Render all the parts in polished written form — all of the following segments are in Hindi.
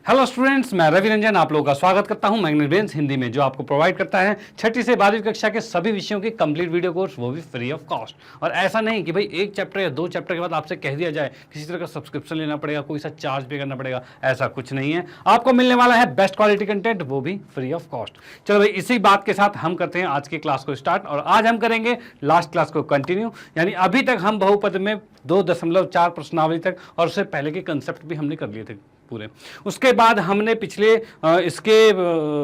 हेलो स्टूडेंट्स, मैं रवि रंजन आप लोगों का स्वागत करता हूं मैग्नेट ब्रेन्स हिंदी में, जो आपको प्रोवाइड करता है 6ठी से 12वीं कक्षा के सभी विषयों की कंप्लीट वीडियो कोर्स, वो भी फ्री ऑफ कॉस्ट। और ऐसा नहीं कि भाई एक चैप्टर या दो चैप्टर के बाद आपसे कह दिया जाए किसी तरह का सब्सक्रिप्शन लेना पड़ेगा, कोई सा चार्ज पे करना पड़ेगा, ऐसा कुछ नहीं है। आपको मिलने वाला है बेस्ट क्वालिटी कंटेंट, वो भी फ्री ऑफ कॉस्ट। चलो भाई, इसी बात के साथ हम करते हैं आज की क्लास को स्टार्ट। और आज हम करेंगे लास्ट क्लास को कंटिन्यू, यानी अभी तक हम बहुपद में 2.4 प्रश्नावली तक और उससे पहले के कंसेप्ट भी हमने कर लिए थे पूरे। उसके बाद हमने पिछले इसके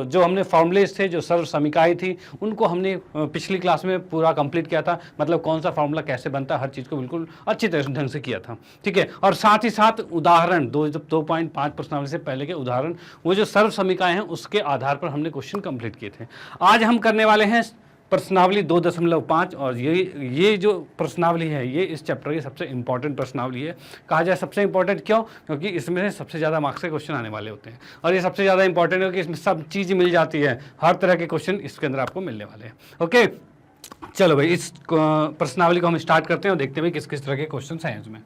जो हमने फॉर्मूलेज थे, जो सर्व समीकाएं थी, उनको हमने पिछली क्लास में पूरा कंप्लीट किया था। मतलब कौन सा फॉर्मूला कैसे बनता है, हर चीज़ को बिल्कुल अच्छी तरह ढंग से किया था। ठीक है, और साथ ही साथ उदाहरण 2.5 प्रश्नावली से पहले के उदाहरण, वो जो सर्व समीकाएं हैं उसके आधार पर हमने क्वेश्चन कंप्लीट किए थे। आज हम करने वाले हैं प्रश्नावली 2.5, और ये जो प्रश्नावली है ये इस चैप्टर की सबसे इंपॉर्टेंट प्रश्नावली है। कहा जाए सबसे इंपॉर्टेंट क्यों? क्योंकि इसमें से सबसे ज़्यादा मार्क्स के क्वेश्चन आने वाले होते हैं, और ये सबसे ज़्यादा इंपॉर्टेंट है कि इसमें सब चीज़ मिल जाती है, हर तरह के क्वेश्चन इसके अंदर आपको मिलने वाले हैं। ओके, चलो भाई, इस प्रश्नावली को हम स्टार्ट करते हैं और देखते हैं भाई किस किस तरह के क्वेश्चन हैं इसमें।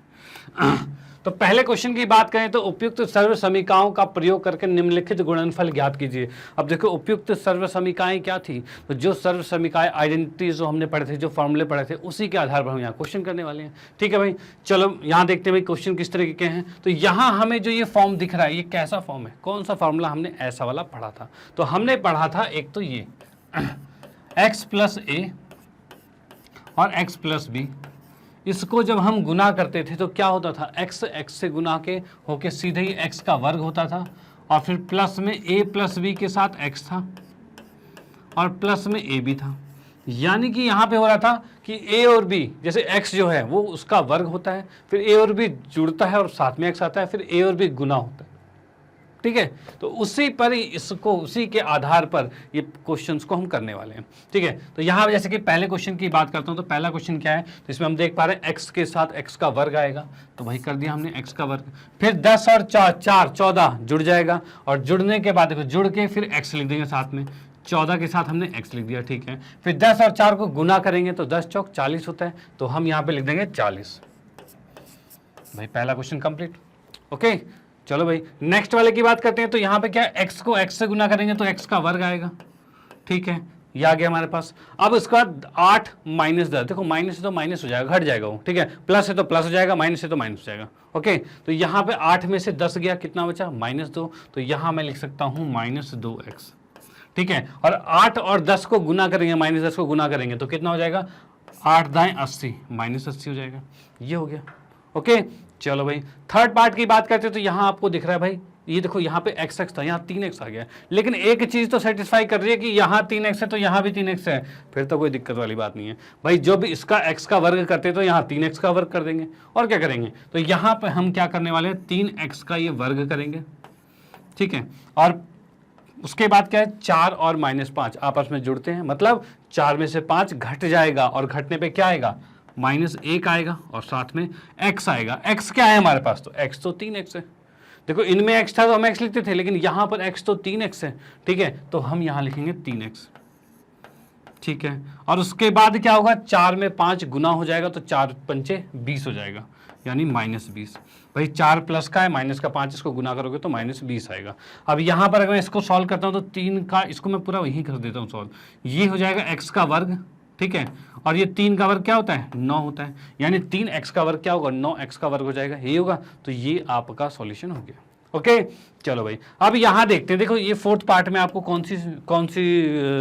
तो पहले क्वेश्चन की बात करें तो उपयुक्त सर्व समीकाओं का प्रयोग करके निम्नलिखित गुणनफल ज्ञात कीजिए। अब देखो, उपयुक्त सर्व समीकाएं क्या थी? तो जो सर्व समीकाएं आइडेंटिटीज जो हमने पढ़े थे, जो फॉर्मूले पढ़े थे, उसी के आधार पर हम यहाँ क्वेश्चन करने वाले हैं। ठीक है भाई, चलो यहाँ देखते हैं भाई क्वेश्चन किस तरीके के हैं। तो यहाँ हमें जो ये फॉर्म दिख रहा है, ये कैसा फॉर्म है? कौन सा फॉर्मूला हमने ऐसा वाला पढ़ा था? तो हमने पढ़ा था एक तो ये x प्लस ए और x प्लस बी, इसको जब हम गुना करते थे तो क्या होता था? x से गुना के होके सीधे ही x का वर्ग होता था, और फिर प्लस में a प्लस बी के साथ x था, और प्लस में a भी था। यानी कि यहाँ पे हो रहा था कि a और b, जैसे x जो है वो उसका वर्ग होता है, फिर a और b जुड़ता है और साथ में x आता है, फिर a और b गुना होता है। ठीक है, तो उसी पर इसको, उसी के आधार पर ये क्वेश्चंस को हम करने वाले हैं। ठीक है, तो यहाँ जैसे कि पहले क्वेश्चन की बात करता हूँ, तो पहला क्वेश्चन क्या है? तो इसमें हम देख पा रहे हैं x के साथ x का वर्ग आएगा, तो वही कर दिया हमने, x का वर्ग। फिर 10 और 4 14 जुड़ जाएगा, और जुड़ने के बाद देखो जुड़ के फिर x लिख देंगे साथ में, 14 के साथ हमने x लिख दिया। ठीक है, फिर 10 और 4 को गुना करेंगे तो 10 चौक 40 होता है, तो हम यहाँ पे लिख देंगे 40। भाई पहला क्वेश्चन कंप्लीट। ओके, चलो भाई नेक्स्ट वाले की बात करते हैं। तो यहाँ पे क्या, x को x से गुना करेंगे तो x का वर्ग आएगा। ठीक है, ये आ गया हमारे पास। अब उसका 8 माइनस 10, देखो माइनस है तो माइनस हो जाएगा, घट जाएगा वो। ठीक है, प्लस है तो प्लस हो जाएगा, माइनस है तो माइनस हो जाएगा। ओके, तो यहाँ पे 8 में से 10 गया, कितना बचा? -2। तो यहाँ मैं लिख सकता हूँ -2x। ठीक है, और 8 और 10 को गुना करेंगे, -10 को गुना करेंगे तो कितना हो जाएगा? 8 दाएं 80, -80 हो जाएगा। ये हो गया। ओके, चलो भाई थर्ड पार्ट की बात करते हैं। तो यहाँ आपको दिख रहा है भाई, ये देखो यहाँ पे x था, यहाँ 3x आ गया, लेकिन एक चीज तो सेटिस्फाई कर रही है कि यहाँ 3x है तो यहाँ भी 3x है, फिर तो कोई दिक्कत वाली बात नहीं है भाई। जो भी इसका x का वर्ग करते तो यहाँ 3x का वर्ग कर देंगे, और क्या करेंगे? तो यहाँ पे हम क्या करने वाले हैं? 3x का ये वर्ग करेंगे। ठीक है, और उसके बाद क्या है? 4 और -5 आपस में जुड़ते हैं, मतलब 4 में से 5 घट जाएगा, और घटने पे क्या आएगा? -1 आएगा, और साथ में x आएगा। x क्या है हमारे पास? तो x तो 3x है। देखो इनमें x था तो हम x लिखते थे, लेकिन यहाँ पर x तो 3x है। ठीक है, तो हम यहाँ लिखेंगे 3x। ठीक है, और उसके बाद क्या होगा? 4 में 5 गुना हो जाएगा, तो 4 पंचे 20 हो जाएगा, यानी -20। भाई 4 प्लस का है, माइनस का 5, इसको गुना करोगे तो -20 आएगा। अब यहाँ पर अगर मैं इसको सॉल्व करता हूँ तो 3 का, इसको मैं पूरा वहीं कर देता हूँ सॉल्व। ये हो जाएगा x का वर्ग। ठीक है, और ये 3 का वर्ग क्या होता है? 9 होता है, यानी 3x का वर्ग क्या होगा? 9x का वर्ग हो जाएगा, यही होगा। तो ये आपका सॉल्यूशन हो गया। ओके, चलो भाई अब यहाँ देखते हैं। देखो ये फोर्थ पार्ट में आपको कौन सी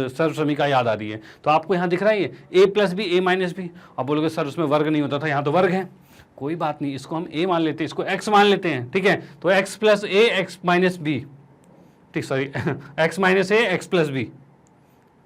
सर्व समीका याद आ रही है? तो आपको यहाँ दिख रहा है ये a plus B, a minus B. अब बोलोगे सर उसमें वर्ग नहीं होता था, यहाँ तो वर्ग है। कोई बात नहीं, इसको हम a मान लेते हैं, इसको x मान लेते हैं। ठीक है, तो x plus a x minus B, ठीक sorry x minus a x plus B.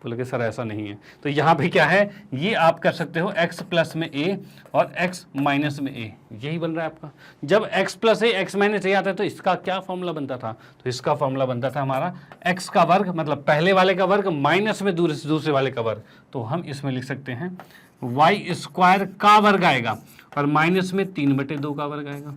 बोलोगे सर ऐसा नहीं है, तो यहाँ पे क्या है? ये आप कर सकते हो x प्लस में a और x माइनस में a, यही बन रहा है आपका। जब x plus a x minus a आता है तो इसका क्या फॉर्मूला बनता था? तो इसका फॉर्मूला बनता था हमारा x का वर्ग, मतलब पहले वाले का वर्ग, माइनस में दूसरे वाले का वर्ग। तो हम इसमें लिख सकते हैं y² का वर्ग आएगा, और माइनस में 3/2 का वर्ग आएगा।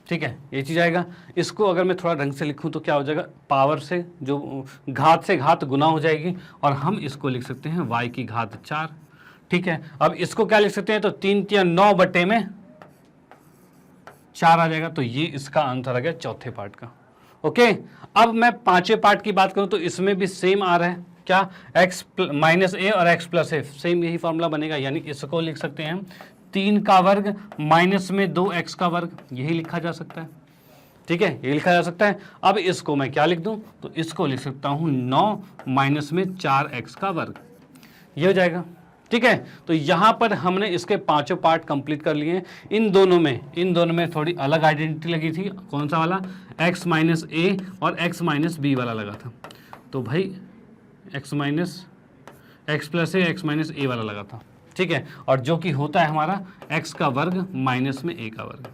ठीक है, ये चीज़ आएगा। इसको अगर मैं थोड़ा ढंग से लिखूं तो क्या हो जाएगा? पावर से जो घात से घात गुना हो जाएगी, और हम इसको लिख सकते हैं y की घात 4। ठीक है, अब इसको क्या लिख सकते हैं? तो 3 या 9/4 आ जाएगा। तो ये इसका आंसर आ गया चौथे पार्ट का। ओके, अब मैं पांचवें पार्ट की बात करूं तो इसमें भी सेम आ रहा है, क्या, x माइनस ए और x प्लस ए, सेम यही फॉर्मूला बनेगा। यानी इसको लिख सकते हैं हम 3 का वर्ग माइनस में 2x का वर्ग, यही लिखा जा सकता है। ठीक है, ये लिखा जा सकता है। अब इसको मैं क्या लिख दूं, तो इसको लिख सकता हूं 9 माइनस में 4x का वर्ग, ये हो जाएगा। ठीक है, तो यहां पर हमने इसके पांचों पार्ट कंप्लीट कर लिए हैं। इन दोनों में थोड़ी अलग आइडेंटिटी लगी थी। कौन सा वाला, x माइनस ए और x माइनस बी वाला लगा था। तो भाई x माइनस एक्स प्लस ए, x माइनस ए वाला लगा था। ठीक है, और जो कि होता है हमारा x का वर्ग माइनस में a का वर्ग,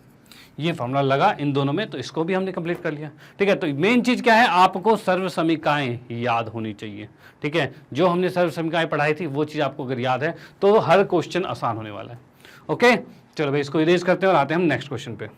ये फॉर्मूला लगा इन दोनों में, तो इसको भी हमने कंप्लीट कर लिया। ठीक है, तो मेन चीज क्या है, आपको सर्व समीकरणाएं याद होनी चाहिए। ठीक है, जो हमने सर्व समीकरणाएं पढ़ाई थी वो चीज आपको अगर याद है तो हर क्वेश्चन आसान होने वाला है। ओके, चलो भाई इसको इरेज करते हैं और आते हैं हम नेक्स्ट क्वेश्चन पे।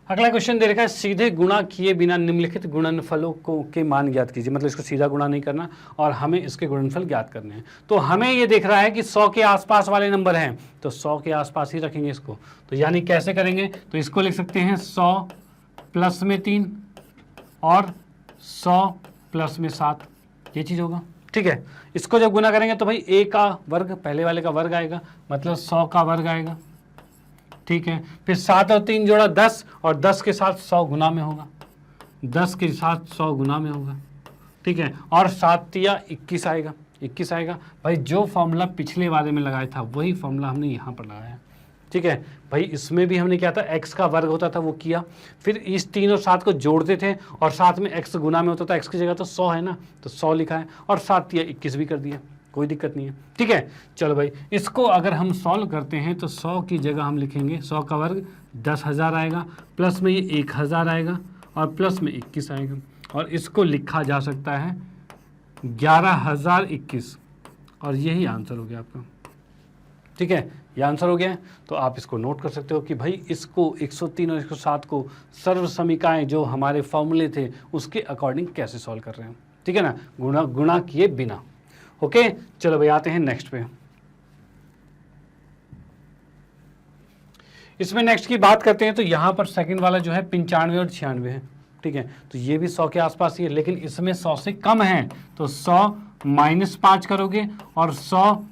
अगला क्वेश्चन दे रखा है, सीधे गुणा किए बिना निम्नलिखित गुणनफलों के मान ज्ञात कीजिए। मतलब इसको सीधा गुणा नहीं करना और हमें इसके गुणनफल ज्ञात करने हैं। तो हमें ये देख रहा है कि 100 के आसपास वाले नंबर हैं, तो 100 के आसपास ही रखेंगे इसको। तो यानी कैसे करेंगे, तो इसको लिख सकते हैं 100 प्लस में 3 और 100 प्लस में 7, ये चीज़ होगा। ठीक है, इसको जब गुना करेंगे तो भाई a का वर्ग, पहले वाले का वर्ग आएगा, मतलब 100 का वर्ग आएगा। ठीक है, फिर 7 और 3 जोड़ा 10, और 10 के साथ 100 गुना में होगा, 10 के साथ 100 गुना में होगा। ठीक है, और 7 तिया 21 आएगा, 21 आएगा। भाई जो फॉर्मूला पिछले वाले में लगाया था वही फॉर्मूला हमने यहाँ पर लगाया है। ठीक है भाई, इसमें भी हमने क्या था, x का वर्ग होता था वो किया, फिर इस 3 और 7 को जोड़ते थे और साथ में x गुना में होता था, x की जगह तो 100 है ना, तो 100 लिखा है, और 7 तिया 21 भी कर दिया, कोई दिक्कत नहीं है। ठीक है, चलो भाई इसको अगर हम सॉल्व करते हैं तो 100 की जगह हम लिखेंगे 100 का वर्ग 10,000 आएगा, प्लस में ये 1,000 आएगा और प्लस में 21 आएगा, और इसको लिखा जा सकता है 11,021, और यही आंसर हो गया आपका। ठीक है, ये आंसर हो गया है। तो आप इसको नोट कर सकते हो कि भाई इसको 103 और 107 को सर्व समीकरणाएं जो हमारे फॉर्मूले थे उसके अकॉर्डिंग कैसे सॉल्व कर रहे हैं। ठीक है ना, गुणा किए बिना। ओके, चलो भाई आते हैं नेक्स्ट पे। इसमें नेक्स्ट की बात करते हैं तो यहां पर सेकंड वाला जो है 95 और 96 है। ठीक है, तो ये भी 100 के आसपास ही है, लेकिन इसमें 100 से कम है, तो 100 माइनस 5 करोगे और 100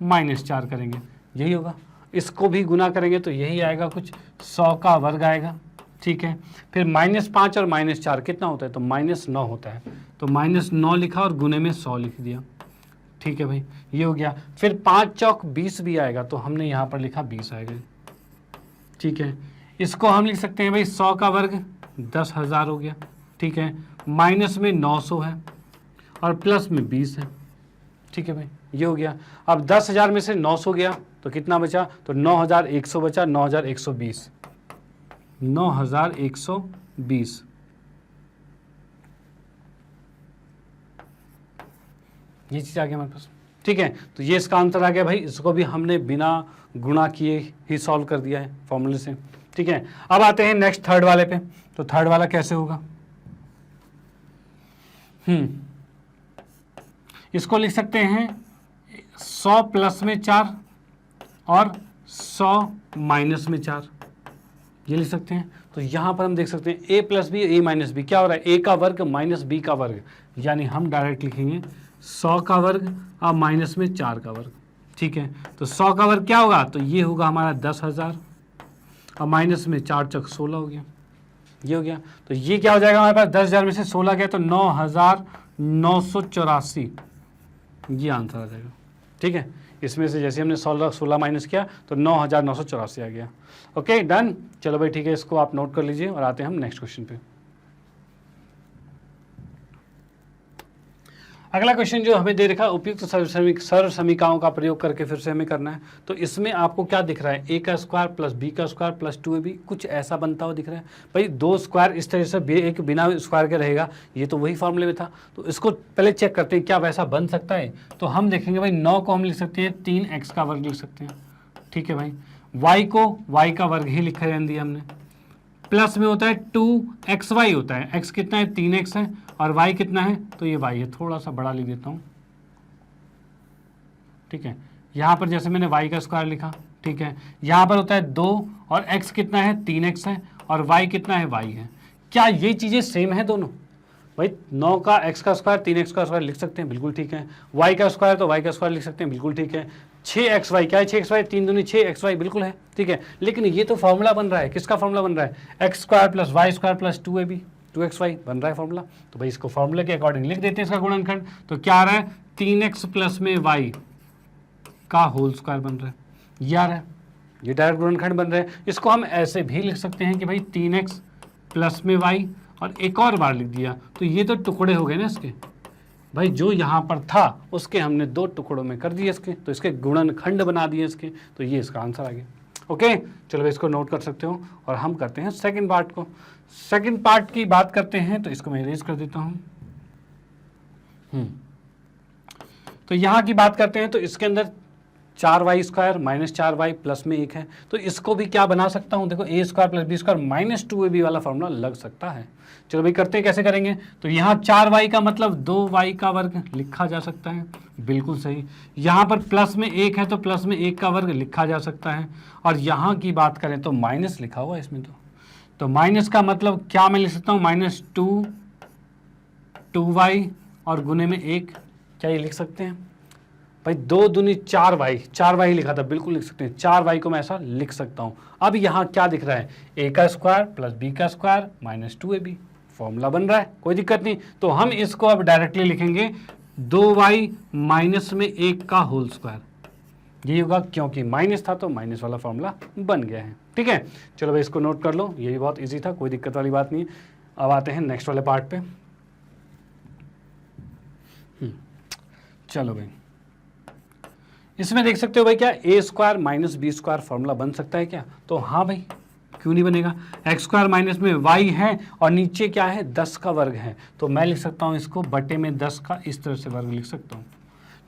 माइनस 4 करेंगे, यही होगा। इसको भी गुना करेंगे तो यही आएगा, कुछ 100 का वर्ग आएगा। ठीक है, फिर -5 और -4 कितना होता है, तो -9 होता है, तो -9 लिखा और गुने में 100 लिख दिया। ठीक है भाई, ये हो गया। फिर 5 चौक 20 भी आएगा, तो हमने यहाँ पर लिखा 20 आएगा। ठीक है, इसको हम लिख सकते हैं भाई 100 का वर्ग 10,000 हो गया। ठीक है, माइनस में 900 है और प्लस में 20 है। ठीक है भाई, ये हो गया। अब 10,000 में से 900 गया तो कितना बचा, तो 9,100 बचा, 9,120, 9,120। ये चीज़ आ गया हमारे पास। ठीक है, तो ये इसका आंसर आ गया भाई। इसको भी हमने बिना गुणा किए ही सॉल्व कर दिया है फॉर्मूले से। ठीक है, अब आते हैं नेक्स्ट थर्ड वाले पे। तो थर्ड वाला कैसे होगा, इसको लिख सकते हैं 100 प्लस में 4 और 100 माइनस में 4, ये लिख सकते हैं। तो यहाँ पर हम देख सकते हैं a plus B a minus B, क्या हो रहा है, a का वर्ग माइनस b का वर्ग, यानी हम डायरेक्ट लिखेंगे 100 का वर्ग और माइनस में 4 का वर्ग। ठीक है, तो 100 का वर्ग क्या होगा, तो ये होगा हमारा 10,000 और माइनस में 4 चौक 16 हो गया, ये हो गया। तो ये क्या हो जाएगा हमारे पास, 10,000 में से 16 गया तो 9,984, ये आंसर आ जाएगा। ठीक है, इसमें से जैसे हमने 16 माइनस किया तो 9,984 आ गया। ओके डन, चलो भाई ठीक है, इसको आप नोट कर लीजिए और आते हैं हम नेक्स्ट क्वेश्चन पे। अगला क्वेश्चन जो हमें दे रखा है, उपयुक्त सर्व समीकरणों का प्रयोग करके फिर से हमें करना है। तो इसमें आपको क्या दिख रहा है, a का स्क्वायर प्लस b का स्क्वायर प्लस 2ab, कुछ ऐसा बनता हुआ दिख रहा है। भाई 2 स्क्वायर इस तरह से एक बिना स्क्वायर के रहेगा, ये तो वही फॉर्मूले में था। तो इसको पहले चेक करते हैं क्या वैसा बन सकता है। तो हम देखेंगे भाई 9 को हम लिख सकते हैं 3x का वर्ग लिख सकते हैं। ठीक है भाई, y को y का वर्ग ही लिखा रहने दिया हमने, प्लस में होता है 2xy होता है, x कितना है 3x है और y कितना है, तो ये y है, थोड़ा सा बड़ा लिख देता हूँ। ठीक है, यहाँ पर जैसे मैंने y का स्क्वायर लिखा, ठीक है। यहाँ पर होता है 2 और x कितना है 3x है और y कितना है y है। क्या ये चीज़ें सेम है दोनों? भाई 9 का x का स्क्वायर 3x का स्क्वायर लिख सकते हैं, बिल्कुल ठीक है। y का स्क्वायर तो y का स्क्वायर लिख सकते हैं, बिल्कुल ठीक है। 6xy क्या है 6xy 3 दूनी 6xy बिल्कुल है, ठीक है। लेकिन ये तो फॉर्मूला बन रहा है, किसका फॉर्मूला बन रहा है? x square plus Y square plus 2ab 2xy बन रहा है फॉर्मूला। तो भाई इसको फॉर्मूले के अकॉर्डिंग लिख देते हैं इसका गुणनखंड। तो क्या आ रहा है 3x प्लस में y का होल स्क्वायर बन रहा है, ये आ रहा है, ये डायरेक्ट गुणनखंड बन रहा है। इसको हम ऐसे भी लिख सकते हैं कि भाई 3x प्लस में y और एक और बार लिख दिया, तो ये तो टुकड़े हो गए ना इसके। भाई जो यहाँ पर था उसके हमने 2 टुकड़ों में कर दिए इसके, तो इसके गुणनखंड बना दिए इसके, तो ये इसका आंसर आ गया। ओके, चलो इसको नोट कर सकते हो। और हम करते हैं सेकंड पार्ट को। सेकंड पार्ट की बात करते हैं, तो इसको मैं इरेज कर देता हूँ। तो यहाँ की बात करते हैं, तो इसके अंदर 4y square minus 4y plus में 1 है, तो इसको भी क्या बना सकता हूँ? देखो a square plus B square minus 2ab वाला फॉर्मूला लग सकता है। चलो भाई करते हैं, कैसे करेंगे? तो यहाँ 4y का मतलब 2y का वर्ग लिखा जा सकता है, बिल्कुल सही। यहाँ पर प्लस में 1 है तो प्लस में 1 का वर्ग लिखा जा सकता है। और यहाँ की बात करें तो माइनस लिखा हुआ है इसमें, तो माइनस का मतलब क्या मैं लिख सकता हूँ? माइनस 2y और गुने में 1, क्या ये लिख सकते हैं? भाई 2 दूनी 4y लिखा था, बिल्कुल लिख सकते हैं। 4y को मैं ऐसा लिख सकता हूँ। अब यहाँ क्या दिख रहा है? a का स्क्वायर प्लस b का स्क्वायर माइनस 2ab, फॉर्मूला बन रहा है, कोई दिक्कत नहीं। तो हम इसको अब डायरेक्टली लिखेंगे 2y माइनस में 1 का होल स्क्वायर, यही होगा, क्योंकि माइनस था तो माइनस वाला फॉर्मूला बन गया है, ठीक है। चलो भाई इसको नोट कर लो, ये भी बहुत ईजी था, कोई दिक्कत वाली बात नहीं। अब आते हैं नेक्स्ट वाले पार्ट पे। चलो भाई इसमें देख सकते हो भाई, क्या a square minus B square formula बन सकता है क्या? तो हाँ भाई, क्यों नहीं बनेगा। एक्स स्क्वायर माइनस में y है और नीचे क्या है 10 का वर्ग है, तो मैं लिख सकता हूँ इसको बटे में 10 का, इस तरह से वर्ग लिख सकता हूँ।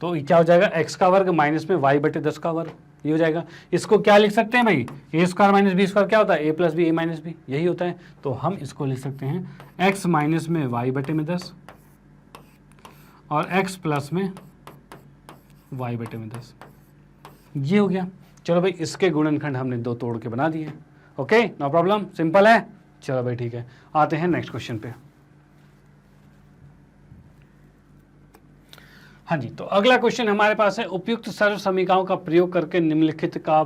तो क्या हो जाएगा? x का वर्ग माइनस में y बटे 10 का वर्ग, ये हो जाएगा। इसको क्या लिख सकते हैं भाई? a square minus B square क्या होता है? a plus B a minus B, यही होता है। तो हम इसको लिख सकते हैं x माइनस में y बटे में 10 और x प्लस में y बटे में 10, ये हो गया। चलो भाई इसके गुणनखंड हमने 2 तोड़ के बना दिए। ओके, नो प्रॉब्लम, सिंपल है। चलो भाई ठीक है, आते हैं नेक्स्ट क्वेश्चन पे। हाँ जी, तो अगला क्वेश्चन हमारे पास है, उपयुक्त सर्व समीकरणों का प्रयोग करके निम्नलिखित का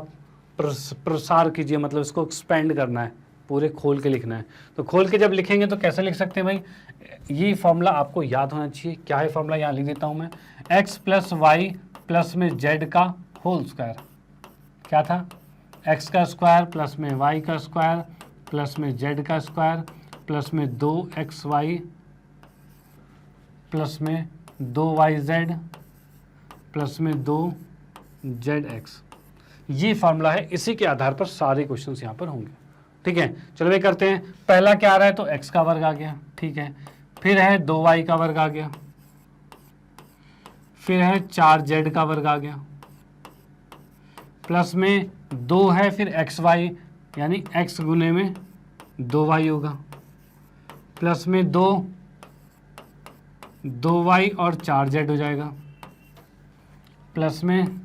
प्रसार कीजिए। मतलब इसको एक्सपेंड करना है, पूरे खोल के लिखना है। तो खोल के जब लिखेंगे तो कैसे लिख सकते हैं भाई? ये फॉर्मूला आपको याद होना चाहिए। क्या है फॉर्मूला? यहाँ लिख देता हूँ मैं, x प्लस वाई प्लस में z का होल स्क्वायर। क्या था? x का स्क्वायर प्लस में y का स्क्वायर प्लस में z का स्क्वायर प्लस में 2xy प्लस में 2yz प्लस में 2zx, ये फार्मूला है। इसी के आधार पर सारे क्वेश्चंस यहाँ पर होंगे, ठीक है। चलो भाई करते हैं। पहला क्या आ रहा है? तो x का वर्ग आ गया, ठीक है। फिर है 2y का वर्ग आ गया, फिर है 4z का वर्ग आ गया, प्लस में 2 है, फिर xy यानी x गुने में 2y होगा, प्लस में 2y और 4z हो जाएगा, प्लस में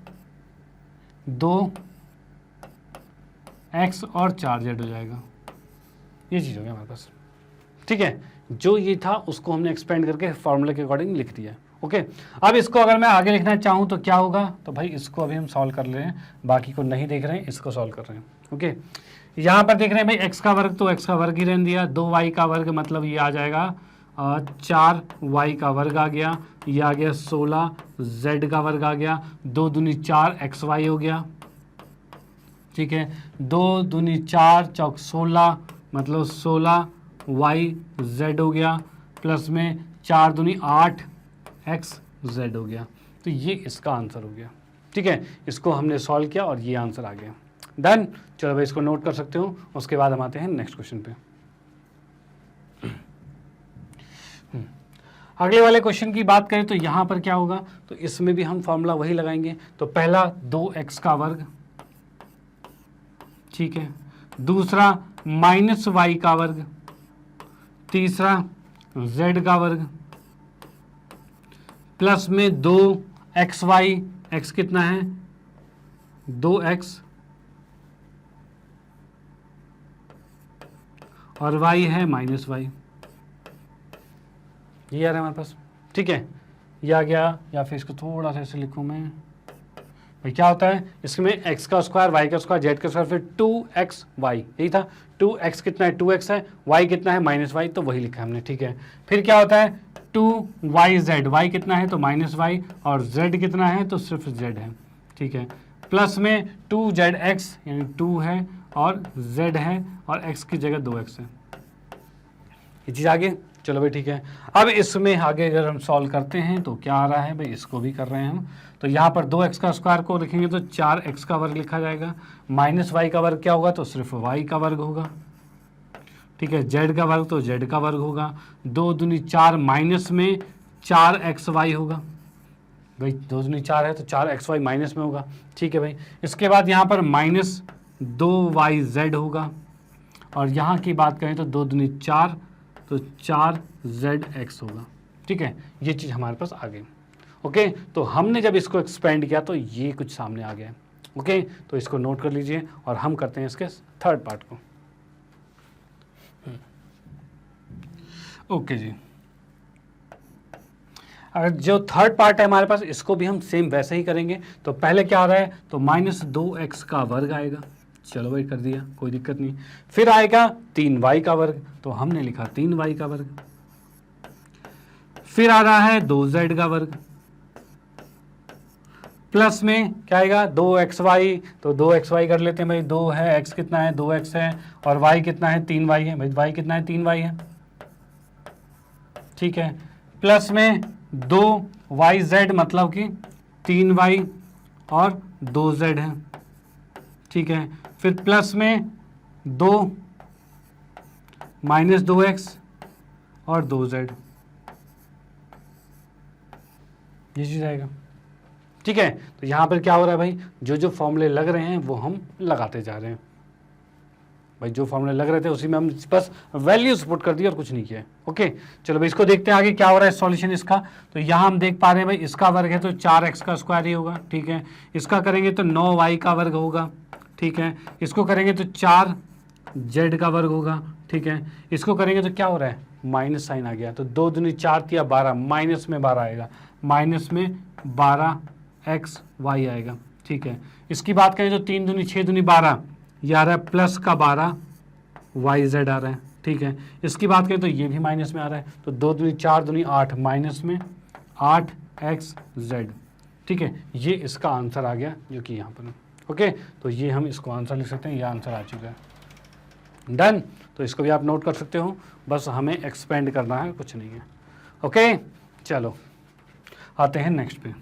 2x और 4z हो जाएगा। ये चीज़ हो गया हमारे पास, ठीक है। जो ये था उसको हमने एक्सपेंड करके फॉर्मूले के अकॉर्डिंग लिख दिया। ओके, अब इसको अगर मैं आगे लिखना चाहूँ तो क्या होगा? तो भाई इसको अभी हम सॉल्व कर ले रहे हैं, बाकी को नहीं देख रहे हैं, इसको सॉल्व कर रहे हैं। ओके, यहाँ पर देख रहे हैं भाई x का वर्ग, तो x का वर्ग ही रहने दिया। 2y का वर्ग मतलब ये आ जाएगा 4y का वर्ग आ गया, ये आ गया 16, z का वर्ग आ गया, 2 दूनी 4 xy हो गया, ठीक है। 2 दूनी 4 चौक 16 मतलब 16yz हो गया, प्लस में 4 दूनी 8 xz हो गया। तो ये इसका आंसर हो गया, ठीक है। इसको हमने सॉल्व किया और ये आंसर आ गया। डन। चलो भाई इसको नोट कर सकते हो। उसके बाद हम आते हैं नेक्स्ट क्वेश्चन पे। अगले वाले क्वेश्चन की बात करें तो यहाँ पर क्या होगा? तो इसमें भी हम फॉर्मूला वही लगाएंगे। तो पहला 2x का वर्ग, ठीक है। दूसरा -y का वर्ग, तीसरा z का वर्ग, प्लस में 2xy, x कितना है 2x और y है -y, ये आ रहा है हमारे पास। ठीक है, ये आ गया। या फिर इसको थोड़ा सा ऐसे लिखूँ मैं, भाई क्या होता है इसमें x का स्क्वायर, y का स्क्वायर, z का स्क्वायर, फिर 2xy, यही था। 2x कितना है, 2x है, y कितना है -y, तो वही लिखा है हमने। ठीक है, फिर क्या होता है 2yz, y कितना है तो -y, और z कितना है तो सिर्फ z है। ठीक है, प्लस में 2zx यानी 2 है और z है और x की जगह 2x है। ये चीज़ आगे, चलो भाई ठीक है। अब इसमें आगे अगर हम सॉल्व करते हैं तो क्या आ रहा है भाई, इसको भी कर रहे हैं हम। तो यहाँ पर 2x का स्क्वायर को लिखेंगे तो 4x का वर्ग लिखा जाएगा, -y का वर्ग क्या होगा तो सिर्फ y का वर्ग होगा। ठीक है, z का वर्ग तो z का वर्ग होगा, 2 दूनी 4 माइनस में 4xy होगा, भाई 2 दूनी 4 है तो 4xy माइनस में होगा। ठीक है भाई, इसके बाद यहाँ पर -2yz होगा, और यहाँ की बात करें तो 2 दूनी 4 तो 4zx होगा। ठीक है, ये चीज़ हमारे पास आ गई। ओके, तो हमने जब इसको एक्सपेंड किया तो ये कुछ सामने आ गया। ओके, तो इसको नोट कर लीजिए और हम करते हैं इसके थर्ड पार्ट को। ओके जी, अगर जो थर्ड पार्ट है हमारे पास, इसको भी हम सेम वैसे ही करेंगे। तो पहले क्या आ रहा है तो -2x का वर्ग आएगा, चलो भाई कर दिया, कोई दिक्कत नहीं। फिर आएगा 3y का वर्ग, तो हमने लिखा 3y का वर्ग। फिर आ रहा है 2z का वर्ग, प्लस में क्या आएगा 2xy, तो 2xy कर लेते हैं भाई, 2 है, x कितना है 2x है, और y कितना है 3y है, भाई y कितना है 3y है। ठीक है, प्लस में 2yz मतलब कि 3y और 2z है। ठीक है, फिर प्लस में 2 -2x और 2z, ये चीज़ आएगा। ठीक है, तो यहाँ पर क्या हो रहा है भाई, जो जो फॉर्मूले लग रहे हैं वो हम लगाते जा रहे हैं। भाई जो फॉर्मूले लग रहे थे उसी में हम बस वैल्यूज पुट कर दिए और कुछ नहीं किया। ओके, चलो भाई इसको देखते हैं आगे क्या हो रहा है सॉल्यूशन इसका। तो यहाँ हम देख पा रहे हैं भाई, इसका वर्ग है तो 4x का स्क्वायर ही होगा। ठीक है, इसका करेंगे तो 9y का वर्ग होगा। ठीक है, इसको करेंगे तो 4z का वर्ग होगा। ठीक है, इसको करेंगे तो क्या हो रहा है, माइनस साइन आ गया, तो 2 दूनी 4 तिया 12, माइनस में 12 आएगा, माइनस में 12xy आएगा। ठीक है, इसकी बात करें तो 3 दूनी 6 दूनी 12, ये आ रहा है प्लस का 12yz आ रहा है। ठीक है, इसकी बात करें तो ये भी माइनस में आ रहा है, तो 2 दूनी 4 दूनी 8, माइनस में 8xz। ठीक है, ये इसका आंसर आ गया जो कि यहाँ पर। ओके, तो ये हम इसको आंसर लिख सकते हैं, ये आंसर आ चुका है। डन, तो इसको भी आप नोट कर सकते हो, बस हमें एक्सपेंड करना है, कुछ नहीं है। ओके, चलो आते हैं नेक्स्ट पे।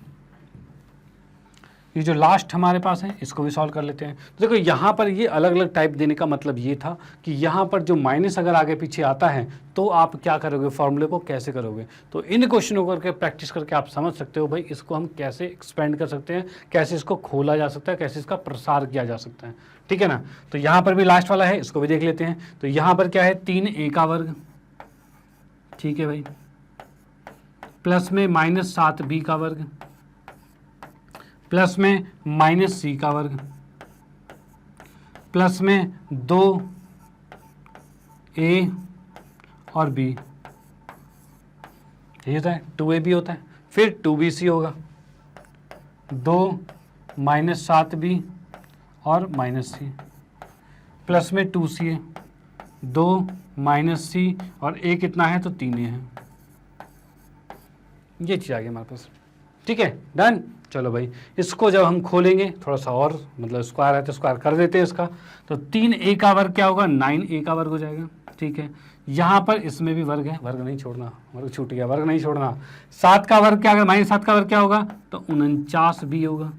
ये जो लास्ट हमारे पास है इसको भी सॉल्व कर लेते हैं। तो देखो यहाँ पर ये अलग अलग टाइप देने का मतलब ये था कि यहाँ पर जो माइनस अगर आगे पीछे आता है तो आप क्या करोगे, फॉर्मूले को कैसे करोगे। तो इन क्वेश्चनों को करके प्रैक्टिस करके आप समझ सकते हो भाई इसको हम कैसे एक्सपेंड कर सकते हैं, कैसे इसको खोला जा सकता है, कैसे इसका प्रसार किया जा सकता है। ठीक है ना, तो यहाँ पर भी लास्ट वाला है, इसको भी देख लेते हैं। तो यहाँ पर क्या है 3a का वर्ग, ठीक है भाई, प्लस में -7b का वर्ग, प्लस में -c का वर्ग, प्लस में 2a और b, ये होता है 2ab होता है, फिर 2bc होगा, 2 -7b और -c, प्लस में 2ca, 2 -c और a कितना है तो 3a है। ये चीज़ आ गई हमारे पास। ठीक है, डन। चलो भाई इसको जब हम खोलेंगे थोड़ा सा और, मतलब स्क्वायर है तो स्क्वायर कर देते हैं इसका। तो 3a का वर्ग क्या होगा, 9a का वर्ग हो जाएगा। ठीक है, यहाँ पर इसमें भी वर्ग है, वर्ग नहीं छोड़ना, वर्ग छूट गया, वर्ग नहीं छोड़ना। 7 का वर्ग क्या होगा, -7 का वर्ग क्या होगा तो 49b होगा।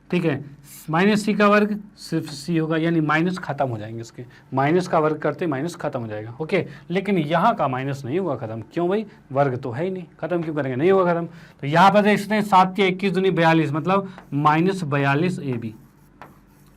ठीक है, -c का वर्ग सिर्फ c होगा, यानी माइनस खत्म हो जाएंगे इसके, माइनस का वर्ग करते माइनस खत्म हो जाएगा। ओके, लेकिन यहाँ का माइनस नहीं हुआ खत्म, क्यों भाई, वर्ग तो है ही नहीं, खत्म क्यों करेंगे, नहीं होगा खत्म। तो यहाँ पर देख सकते हैं 7 या 21 दूनी 42, मतलब -42ab।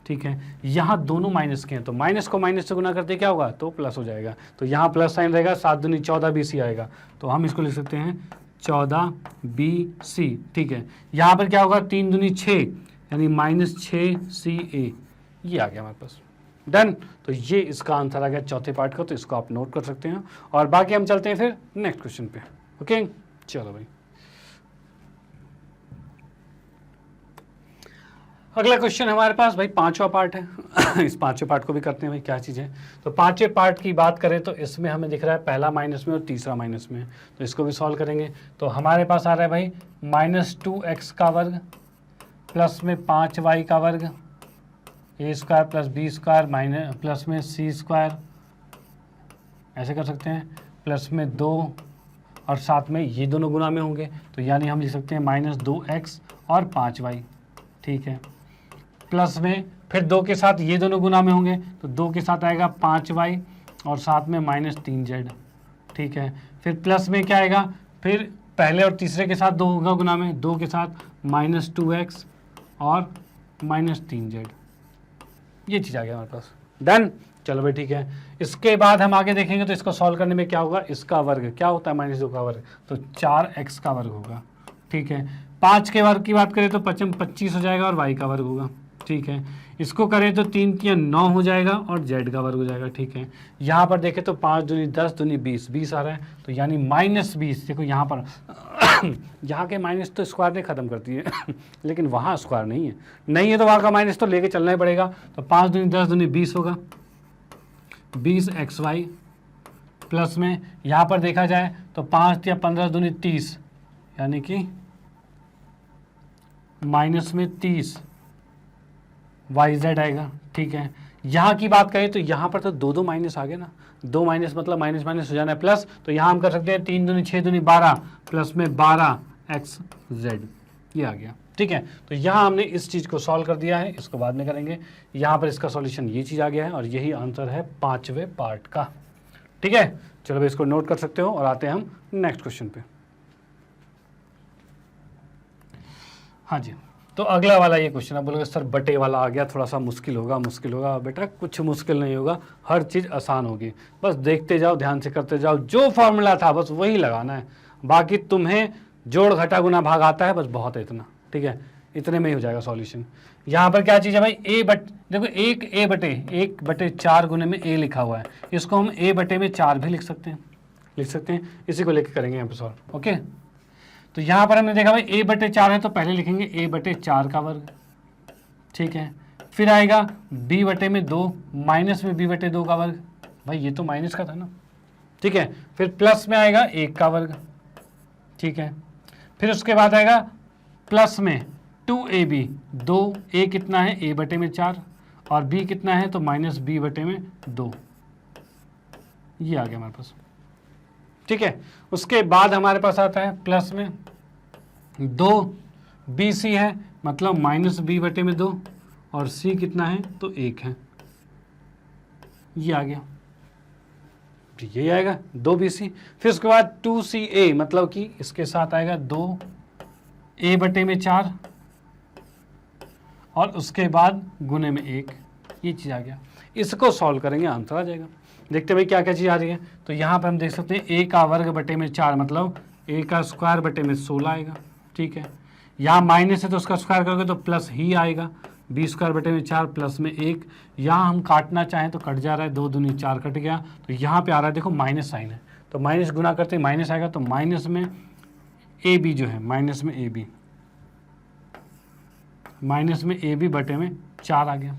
ठीक है, यहाँ दोनों माइनस के हैं, तो माइनस को माइनस से गुना करते क्या होगा तो प्लस हो जाएगा, तो यहाँ प्लस साइन रहेगा, 7 दूनी 14bc आएगा, तो हम इसको लिख सकते हैं 14bc। ठीक है, यहाँ पर क्या होगा 3 दूनी 6 यानी -6ca, ये आ गया हमारे पास। डन। तो ये इसका आंसर आ गया चौथे पार्ट का, तो इसको आप नोट कर सकते हैं। और बाकी हम चलते हैं फिर नेक्स्ट क्वेश्चन पे। ओके चलो भाई, अगला क्वेश्चन हमारे पास भाई पांचवा पार्ट है। इस पांचवें पार्ट को भी करते हैं भाई, क्या चीज़ है। तो पांचवें पार्ट की बात करें तो इसमें हमें दिख रहा है पहला माइनस में और तीसरा माइनस में, तो इसको भी सॉल्व करेंगे। तो हमारे पास आ रहा है भाई -2x का वर्ग प्लस में 5y का वर्ग a square plus b square minus plus में c स्क्वायर, ऐसे कर सकते हैं, प्लस में 2 और साथ में ये दोनों गुना में होंगे, तो यानी हम लिख सकते हैं -2x और 5y, ठीक है। प्लस में फिर 2 के साथ ये दोनों गुना में होंगे, तो 2 के साथ आएगा 5y और साथ में -3z, ठीक है। फिर प्लस में क्या आएगा, फिर पहले और तीसरे के साथ 2 होगा गुना में, 2 के साथ -2x और -3z, ये चीज़ आ गया हमारे पास। डन, चलो भाई ठीक है। इसके बाद हम आगे देखेंगे तो इसको सॉल्व करने में क्या होगा, इसका वर्ग क्या होता है -2 का वर्ग, तो 4x का वर्ग होगा, ठीक है। 5 के वर्ग की बात करें तो 25 हो जाएगा और y का वर्ग होगा, ठीक है। इसको करें तो 3 की 9 हो जाएगा और z का वर्ग हो जाएगा, ठीक है। यहाँ पर देखें तो 5 दूनी 10 दूनी 20 आ रहा है, तो यानी -20। देखो यहाँ पर यहाँ के माइनस तो स्क्वायर ने ख़त्म करती है लेकिन वहाँ स्क्वायर नहीं है तो वहाँ का माइनस तो लेके चलना ही पड़ेगा। तो 5 दूनी 10 दूनी 20 होगा, 20xy प्लस में यहाँ पर देखा जाए तो 5 या 15 दूनी 30, यानी कि माइनस में 30 yz आएगा, ठीक है। यहाँ की बात करें तो यहाँ पर तो दो माइनस आ गए ना, 2 माइनस मतलब माइनस माइनस हो जाना है प्लस, तो यहाँ हम कर सकते हैं 3 दूनी 6 दूनी 12 प्लस में 12xz, ये आ गया, ठीक है। तो यहाँ हमने इस चीज़ को सॉल्व कर दिया है, इसको बाद में करेंगे। यहाँ पर इसका सॉल्यूशन ये चीज़ आ गया है और यही आंसर है पांचवें पार्ट का, ठीक है। चलो भाई इसको नोट कर सकते हो और आते हैं हम नेक्स्ट क्वेश्चन पे। हाँ जी, तो अगला वाला ये क्वेश्चन, आप बोलोगे सर बटे वाला आ गया, थोड़ा सा मुश्किल होगा। बेटा कुछ मुश्किल नहीं होगा, हर चीज़ आसान होगी, बस देखते जाओ, ध्यान से करते जाओ, जो फॉर्मूला था बस वही लगाना है। बाकी तुम्हें जोड़ घटा गुना भाग आता है, बस बहुत है इतना, ठीक है। इतने में ही हो जाएगा सॉल्यूशन। यहाँ पर क्या चीज़ है भाई, देखो 1/4 गुने में a लिखा हुआ है, इसको हम a/4 भी लिख सकते हैं, इसी को लेकर करेंगे यहाँ पर सॉल्व। ओके, तो यहाँ पर हमने देखा भाई a/4 है, तो पहले लिखेंगे a/4 का वर्ग, ठीक है। फिर आएगा b/2 माइनस में b/2 का वर्ग, भाई ये तो माइनस का था ना, ठीक है। फिर प्लस में आएगा 1 का वर्ग, ठीक है। फिर उसके बाद आएगा प्लस में 2ab, 2a कितना है a/4 और b कितना है तो -b/2, ये आ गया हमारे पास, ठीक है। उसके बाद हमारे पास आता है प्लस में 2bc है, मतलब -b/2 और c कितना है तो 1 है, ये आ गया, ये आएगा 2bc। फिर उसके बाद 2ca, मतलब कि इसके साथ आएगा 2a/4 और उसके बाद गुने में 1, ये चीज़ आ गया। इसको सॉल्व करेंगे, आंसर आ जाएगा। देखते भाई क्या क्या चीज़ आ रही है। तो यहाँ पर हम देख सकते हैं a का वर्ग बटे में 4, मतलब a का स्क्वायर बटे में 16 आएगा, ठीक है। यहाँ माइनस है तो उसका स्क्वायर करोगे तो प्लस ही आएगा, b स्क्वायर बटे में 4 प्लस में 1। यहाँ हम काटना चाहें तो कट जा रहा है, 2 दूनी 4 कट गया, तो यहाँ पे आ रहा है देखो माइनस साइन है, तो माइनस गुना करते माइनस आएगा, तो माइनस में ab जो है माइनस में ab बटे में 4 आ गया,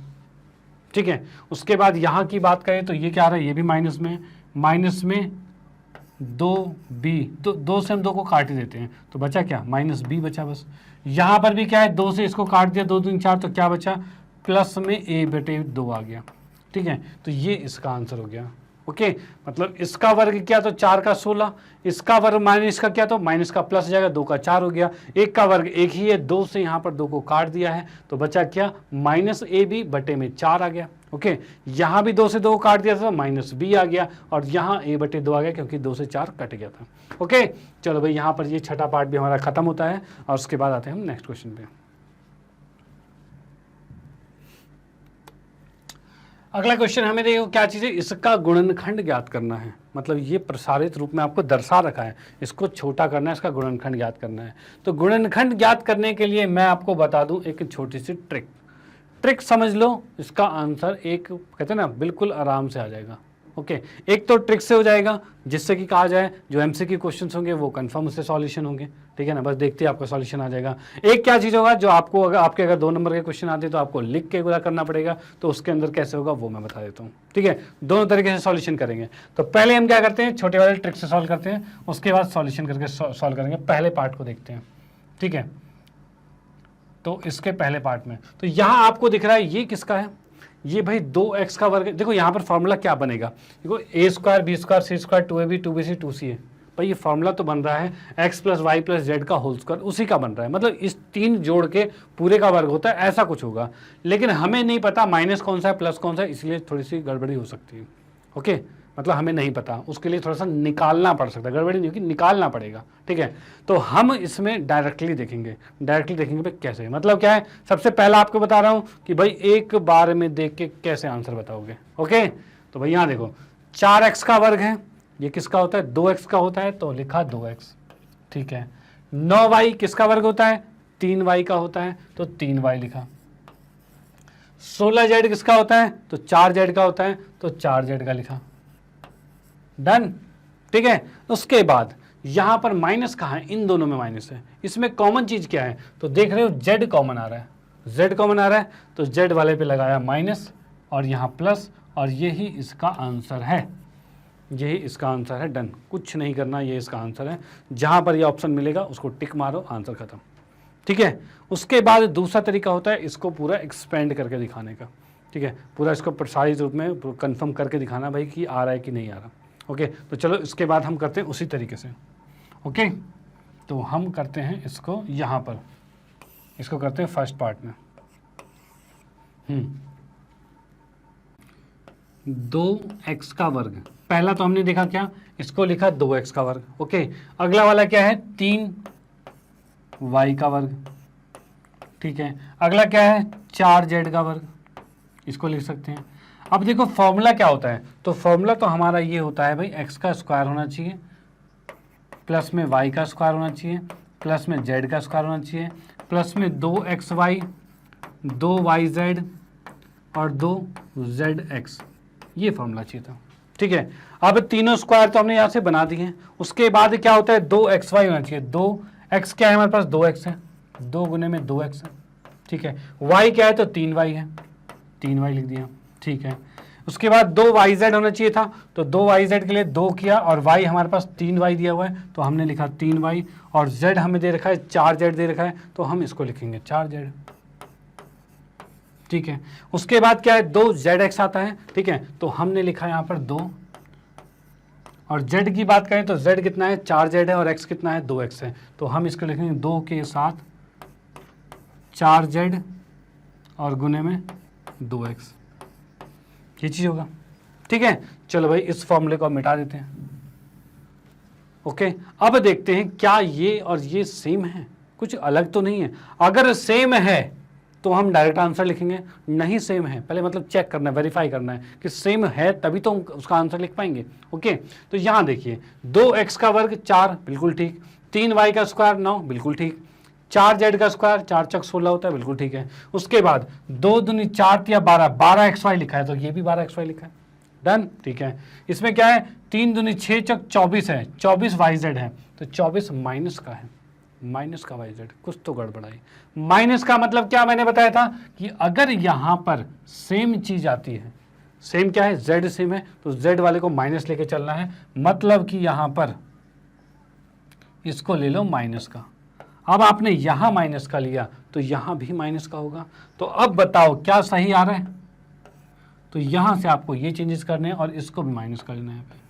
ठीक है। उसके बाद यहाँ की बात करें तो ये क्या आ रहा है, ये भी माइनस में 2b, तो 2 से हम 2 को काट ही देते हैं, तो बचा क्या -b बचा बस। यहाँ पर भी क्या है, 2 से इसको काट दिया, 2 दूनी 4, तो क्या बचा प्लस में a/2 आ गया, ठीक है। तो ये इसका आंसर हो गया। ओके, मतलब इसका वर्ग क्या तो 4 का 16, इसका वर्ग माइनस का क्या तो माइनस का प्लस जाएगा, 2 का 4 हो गया, 1 का वर्ग 1 ही है, 2 से यहाँ पर 2 को काट दिया है, तो बचा क्या -ab/4 आ गया। ओके, यहाँ भी 2 से 2 को काट दिया था, -b आ गया, और यहाँ a/2 आ गया क्योंकि 2 से 4 कट गया था। ओके, चलो भाई यहाँ पर ये छठा पार्ट भी हमारा खत्म होता है और उसके बाद आते हैं हम नेक्स्ट क्वेश्चन पे। अगला क्वेश्चन हमें देखो क्या चीज़ है, इसका गुणनखंड ज्ञात करना है, मतलब ये प्रसारित रूप में आपको दर्शा रखा है, इसको छोटा करना है, इसका गुणनखंड ज्ञात करना है। तो गुणनखंड ज्ञात करने के लिए मैं आपको बता दूं एक छोटी सी ट्रिक। ट्रिक समझ लो, इसका आंसर एक कहते हैं ना बिल्कुल आराम से आ जाएगा। ओके, एक तो ट्रिक से हो जाएगा जिससे कि कहा जाए जो एमसीक्यू क्वेश्चंस होंगे वो कंफर्म उससे सॉल्यूशन होंगे, ठीक है ना, बस देखते ही आपका सॉल्यूशन आ जाएगा। एक क्या चीज़ होगा जो आपको अगर आपके अगर 2 नंबर के क्वेश्चन आते हैं तो आपको लिख के पूरा करना पड़ेगा, तो उसके अंदर कैसे होगा वो मैं बता देता हूँ, ठीक है। दोनों तरीके से सॉल्यूशन करेंगे। तो पहले हम क्या करते हैं, छोटे वाले ट्रिक से सॉल्व करते हैं, उसके बाद सॉल्यूशन करके सॉल्व करेंगे। पहले पार्ट को देखते हैं, ठीक है। तो इसके पहले पार्ट में तो यहाँ आपको दिख रहा है ये किसका है, ये भाई 2x का वर्ग। देखो यहाँ पर फॉर्मूला क्या बनेगा, देखो a square B square C square 2ab 2bc 2c है भाई, ये फॉर्मूला तो बन रहा है x plus Y plus Z का होल स्क्वायर, उसी का बन रहा है, मतलब इस 3 जोड़ के पूरे का वर्ग होता है, ऐसा कुछ होगा। लेकिन हमें नहीं पता माइनस कौन सा है प्लस कौन सा है, इसलिए थोड़ी सी गड़बड़ी हो सकती है। ओके, मतलब हमें नहीं पता, उसके लिए थोड़ा सा निकालना पड़ सकता है, गड़बड़ी नहीं होगी, निकालना पड़ेगा, ठीक है। तो हम इसमें डायरेक्टली देखेंगे भाई कैसे, मतलब क्या है, सबसे पहला आपको बता रहा हूं कि भाई एक बार में देख के कैसे आंसर बताओगे। ओके, तो भाई यहाँ देखो 4x का वर्ग है, ये किसका होता है 2x का होता है, तो लिखा 2x, ठीक है। 9y किसका वर्ग होता है 3y का होता है, तो 3y लिखा। 16z किसका होता है, तो 4z का होता है, तो 4z का लिखा। डन, ठीक है। उसके बाद यहां पर माइनस कहाँ है, इन दोनों में माइनस है, इसमें कॉमन चीज क्या है, तो देख रहे हो z कॉमन आ रहा है, z कॉमन आ रहा है, तो z वाले पे लगाया माइनस और यहाँ प्लस, और यही इसका आंसर है, यही इसका आंसर है। डन, कुछ नहीं करना, ये इसका आंसर है। जहां पर ये ऑप्शन मिलेगा उसको टिक मारो, आंसर खत्म, ठीक है। उसके बाद दूसरा तरीका होता है इसको पूरा एक्सपेंड करके दिखाने का, ठीक है, पूरा इसको प्रिसाइज रूप में कंफर्म करके दिखाना भाई कि आ रहा है कि नहीं आ रहा। ओके, तो चलो इसके बाद हम करते हैं उसी तरीके से। ओके, तो हम करते हैं इसको यहाँ पर, इसको करते हैं फर्स्ट पार्ट में। 2x का वर्ग, पहला तो हमने देखा क्या, इसको लिखा 2x का वर्ग। ओके, अगला वाला क्या है 3y का वर्ग, ठीक है। अगला क्या है 4z का वर्ग, इसको लिख सकते हैं। अब देखो फॉर्मूला क्या होता है, तो फॉर्मूला तो हमारा ये होता है भाई x का स्क्वायर होना चाहिए, प्लस में y का स्क्वायर होना चाहिए, प्लस में z का स्क्वायर होना चाहिए, प्लस में 2xy 2yz और 2zx, ये फॉर्मूला चाहिए था, ठीक है। अब तीनों स्क्वायर तो हमने यहाँ से बना दिए हैं। उसके बाद क्या होता है 2xy होना चाहिए, 2x क्या है हमारे पास 2x है, 2 गुने में 2x है, ठीक है। y क्या है तो 3y है, 3y लिख दिया, ठीक है। उसके बाद 2yz होना चाहिए था, तो 2yz के लिए 2 किया और y हमारे पास 3y दिया हुआ है, तो हमने लिखा 3y, और z हमें दे रखा है 4z दे रखा है, तो हम इसको लिखेंगे 4z, ठीक है। उसके बाद क्या है 2zx आता है, ठीक है, तो हमने लिखा यहाँ पर 2, और z की बात करें तो z कितना है 4z है और x कितना है 2x है, तो हम इसको लिखेंगे 2 के साथ 4z और गुने में 2x, ये चीज होगा, ठीक है। चलो भाई इस फॉर्मूले को मिटा देते हैं। ओके, अब देखते हैं क्या ये और ये सेम है, कुछ अलग तो नहीं है। अगर सेम है तो हम डायरेक्ट आंसर लिखेंगे, नहीं सेम है पहले मतलब चेक करना है, वेरीफाई करना है कि सेम है, तभी तो हम उसका आंसर लिख पाएंगे। ओके, तो यहां देखिए 2x का वर्ग 4, बिल्कुल ठीक, 3y का स्क्वायर 9, बिल्कुल ठीक, 4z का स्क्वायर 4 चक 16 होता है, बिल्कुल ठीक है। उसके बाद 2 दूनी 4 तिया 12, 12xy लिखा है, तो ये भी 12xy लिखा है, डन, ठीक है। इसमें क्या है 3 दूनी 6 चक 24 है, 24yz है, तो 24 माइनस का है, माइनस का yz, कुछ तो गड़बड़ाई। माइनस का मतलब क्या मैंने बताया था कि अगर यहां पर सेम चीज आती है, सेम क्या है z सेम है, तो z वाले को माइनस लेके चलना है, मतलब कि यहां पर इसको ले लो माइनस का। अब आपने यहां माइनस का लिया तो यहां भी माइनस का होगा, तो अब बताओ क्या सही आ रहा है, तो यहां से आपको ये चेंजेस करने हैं और इसको भी माइनस कर लेना है।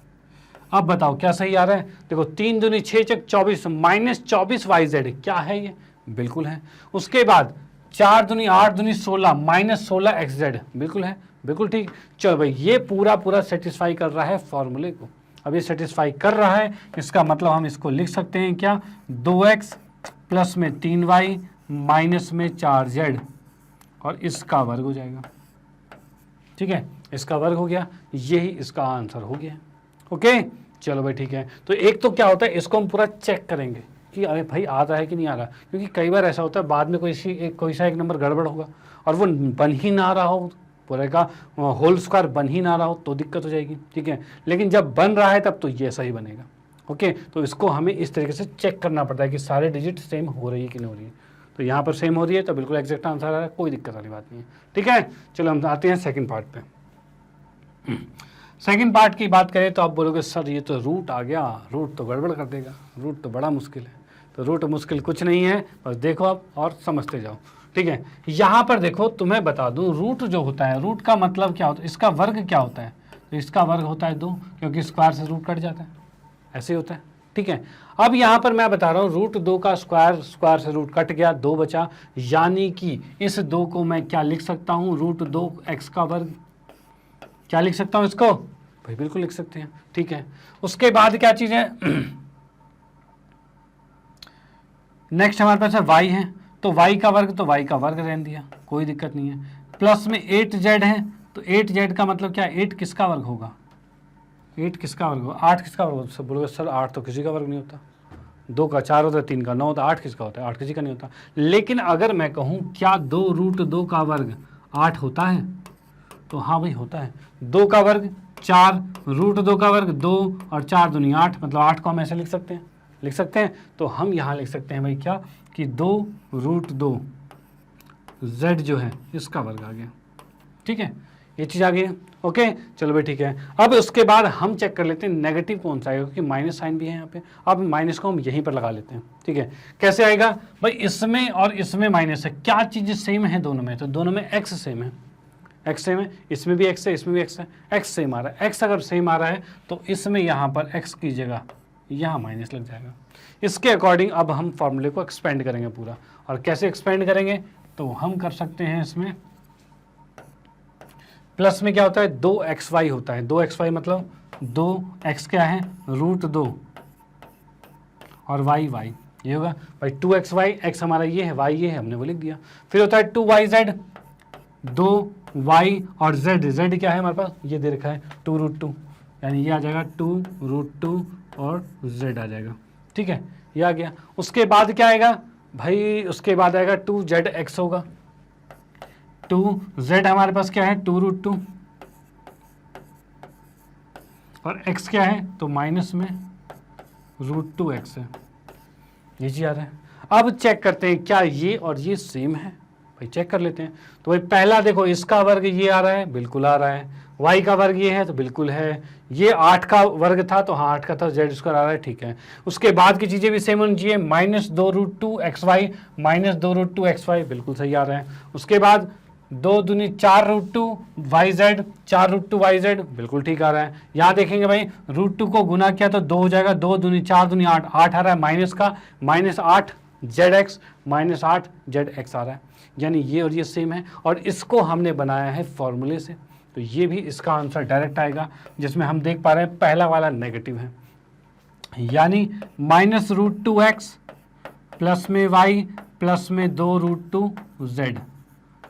अब बताओ क्या सही आ रहा है, देखो 3 दूनी 6 चक 24 माइनस 24yz, क्या है ये, बिल्कुल है। उसके बाद 4 दूनी 8 दूनी 16 माइनस 16xz, बिल्कुल है, बिल्कुल ठीक। चलो भाई ये पूरा सेटिस्फाई कर रहा है फॉर्मूले को, अब ये सेटिस्फाई कर रहा है, इसका मतलब हम इसको लिख सकते हैं क्या, 2x प्लस में 3y माइनस में 4z और इसका वर्ग हो जाएगा, ठीक है, इसका वर्ग हो गया, यही इसका आंसर हो गया। ओके, चलो भाई ठीक है। तो एक तो क्या होता है इसको हम पूरा चेक करेंगे कि अरे भाई आ रहा है कि नहीं आ रहा, क्योंकि कई बार ऐसा होता है बाद में कोई सा एक नंबर गड़बड़ होगा और वो बन ही ना रहा हो, पूरे का होल स्क्वायर बन ही ना रहा हो तो दिक्कत हो जाएगी, ठीक है। लेकिन जब बन रहा है तब तो ये ऐसा ही बनेगा, ओके। तो इसको हमें इस तरीके से चेक करना पड़ता है कि सारे डिजिट सेम हो रही है कि नहीं हो रही है। तो यहाँ पर सेम हो रही है तो बिल्कुल एग्जैक्ट आंसर आ रहा है, कोई दिक्कत वाली बात नहीं है, ठीक है। चलो हम आते हैं सेकंड पार्ट पे। सेकंड पार्ट की बात करें तो आप बोलोगे सर ये तो रूट आ गया, रूट तो गड़बड़ कर देगा, रूट तो बड़ा मुश्किल है। तो रूट मुश्किल कुछ नहीं है, बस देखो आप और समझते जाओ, ठीक है। यहाँ पर देखो तुम्हें बता दूं, रूट जो होता है, रूट का मतलब क्या होता है, इसका वर्ग क्या होता है, तो इसका वर्ग होता है 2, क्योंकि स्क्वायर से रूट कट जाता है, ऐसे ही होता है, ठीक है। अब यहाँ पर मैं बता रहा हूँ रूट 2 का स्क्वायर, स्क्वायर से रूट कट गया, 2 बचा, यानी कि इस 2 को मैं क्या लिख सकता हूँ, रूट 2 x का वर्ग। क्या लिख सकता हूँ इसको भाई, बिल्कुल लिख सकते हैं, ठीक है। उसके बाद क्या चीज़ है, नेक्स्ट हमारे पास है y है, तो y का वर्ग, तो y का वर्ग रहने दिया, कोई दिक्कत नहीं है। प्लस में 8z है, तो 8z का मतलब क्या, 8 किसका वर्ग होगा, 8 किसका वर्ग होगा, 8 किसका वर्ग होगा। सब बोलोगे सर 8 तो किसी का वर्ग नहीं होता, 2 का 4 होता है, 3 का 9 होता है, 8 किसका होता है, 8 किसी का नहीं होता। लेकिन अगर मैं कहूँ क्या 2 रूट 2 का वर्ग 8 होता है, तो हाँ भाई होता है। 2 का वर्ग 4, रूट 2 का वर्ग 2 और 4 दूनी 8, मतलब 8 को हम ऐसे लिख सकते हैं, लिख सकते हैं। तो हम यहाँ लिख सकते हैं भाई क्या, कि 2 रूट 2 z जो है इसका वर्ग आ गया, ठीक है, ये चीज़ आ गई है, ओके। चलो भाई ठीक है। अब उसके बाद हम चेक कर लेते हैं नेगेटिव कौन सा आएगा, क्योंकि माइनस साइन भी है यहाँ पे। अब माइनस को हम यहीं पर लगा लेते हैं, ठीक है। कैसे आएगा भाई, इसमें और इसमें माइनस है, क्या चीज़ सेम है दोनों में, तो दोनों में x सेम है, x सेम है, इसमें भी x है, इसमें भी x है, x सेम आ रहा है। x अगर सेम आ रहा है तो इसमें यहाँ पर x की जगह यहाँ माइनस लग जाएगा। इसके अकॉर्डिंग अब हम फॉर्मूले को एक्सपेंड करेंगे पूरा, और कैसे एक्सपेंड करेंगे, तो हम कर सकते हैं इसमें प्लस में क्या होता है, 2xy होता है, 2xy मतलब 2x क्या है, रूट 2 और y ये होगा भाई 2xy, x हमारा ये है, y ये है, हमने वो लिख दिया। फिर होता है 2yz, 2y और z क्या है हमारे पास, ये दे रखा है 2 रूट 2, यानी ये आ जाएगा 2 रूट 2 और z आ जाएगा, ठीक है, ये आ गया। उसके बाद क्या आएगा भाई, उसके बाद आएगा 2zx होगा, 2z हमारे पास क्या है 2 रूट 2 और x क्या है, तो माइनस में रूट 2x है, ये चीज़ आ रहा है। अब चेक करते हैं क्या ये और ये सेम है, भाई चेक कर लेते हैं। तो भाई पहला देखो, इसका वर्ग ये आ रहा है, बिल्कुल आ रहा है, y का वर्ग ये है तो बिल्कुल है, ये 8 का वर्ग था तो हाँ 8 का था, z स्क्वायर आ रहा है, ठीक है। उसके बाद की चीज़ें भी सेम होनी चाहिए, -2 रूट 2 xy, -2 रूट 2 xy बिल्कुल सही आ रहा है। उसके बाद 2 दूनी 4 रूट 2 yz, 4 रूट 2 yz बिल्कुल ठीक आ रहा है। यहाँ देखेंगे भाई रूट 2 को गुना किया तो 2 हो जाएगा, 2 दूनी 4 दूनी 8, 8 आ रहा है माइनस का, -8 zx, -8 zx आ रहा है, यानी ये और ये सेम है। और इसको हमने बनाया है फॉर्मूले से, तो ये भी इसका आंसर डायरेक्ट आएगा, जिसमें हम देख पा रहे हैं पहला वाला नेगेटिव है, यानी -√2x प्लस में y प्लस में 2 रूट 2 z,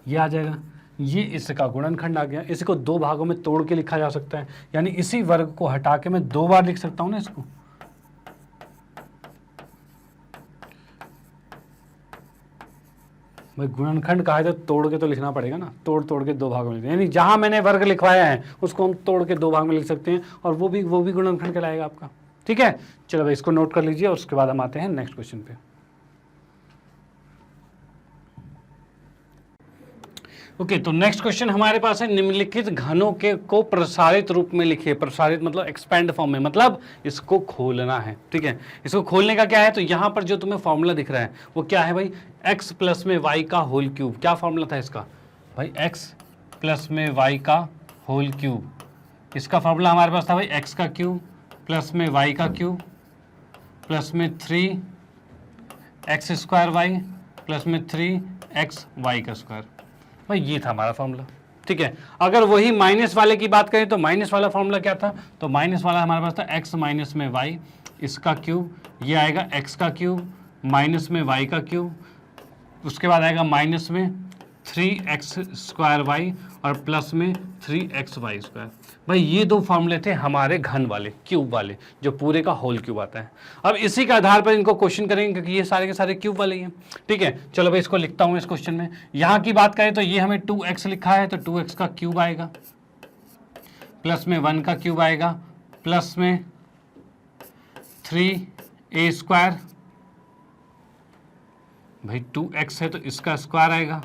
ये आ जाएगा। ये इसका गुणनखंड आ गया। इसको 2 भागों में तोड़ के लिखा जा सकता है, यानी इसी वर्ग को हटा के मैं 2 बार लिख सकता हूं ना इसको। भाई गुणनखंड कहा है तो तोड़ के तो लिखना पड़ेगा ना, तोड़ के 2 भागों में, यानी जहां मैंने वर्ग लिखवाया है उसको हम तोड़ के 2 भाग में लिख सकते हैं, और वो भी गुणनखंड कहलाएगा आपका, ठीक है। चलो भाई इसको नोट कर लीजिए, और उसके बाद हम आते हैं नेक्स्ट क्वेश्चन पे। ओके, तो नेक्स्ट क्वेश्चन हमारे पास है, निम्नलिखित घनों के को प्रसारित रूप में लिखिए। प्रसारित मतलब एक्सपेंड फॉर्म में, मतलब इसको खोलना है, ठीक है। इसको खोलने का क्या है, तो यहाँ पर जो तुम्हें फॉर्मूला दिख रहा है वो क्या है भाई, x प्लस में y का होल क्यूब। क्या फॉर्मूला था इसका भाई, x प्लस में y का होल क्यूब। इसका फॉर्मूला हमारे पास था भाई x का क्यूब प्लस में y का क्यूब प्लस में 3x स्क्वायर y प्लस में 3x y का स्क्वायर। भाई ये था हमारा फॉर्मूला, ठीक है। अगर वही माइनस वाले की बात करें तो माइनस वाला फॉर्मूला क्या था, तो माइनस वाला हमारे पास था x माइनस में y इसका क्यूब, ये आएगा x का क्यूब माइनस में y का क्यूब, उसके बाद आएगा माइनस में 3x² और प्लस में 3xy²। भाई ये दो फॉर्मूले थे हमारे घन वाले, क्यूब वाले, जो पूरे का होल क्यूब आता है। अब इसी के आधार पर इनको क्वेश्चन करेंगे क्योंकि ये सारे के सारे क्यूब वाले ही हैं। ठीक है, चलो भाई इसको लिखता हूँ इस क्वेश्चन में। यहाँ की बात करें तो ये हमें 2x लिखा है, तो 2x का क्यूब आएगा, प्लस में 1 का क्यूब आएगा, प्लस में 3a²। भाई 2x है तो इसका स्क्वायर आएगा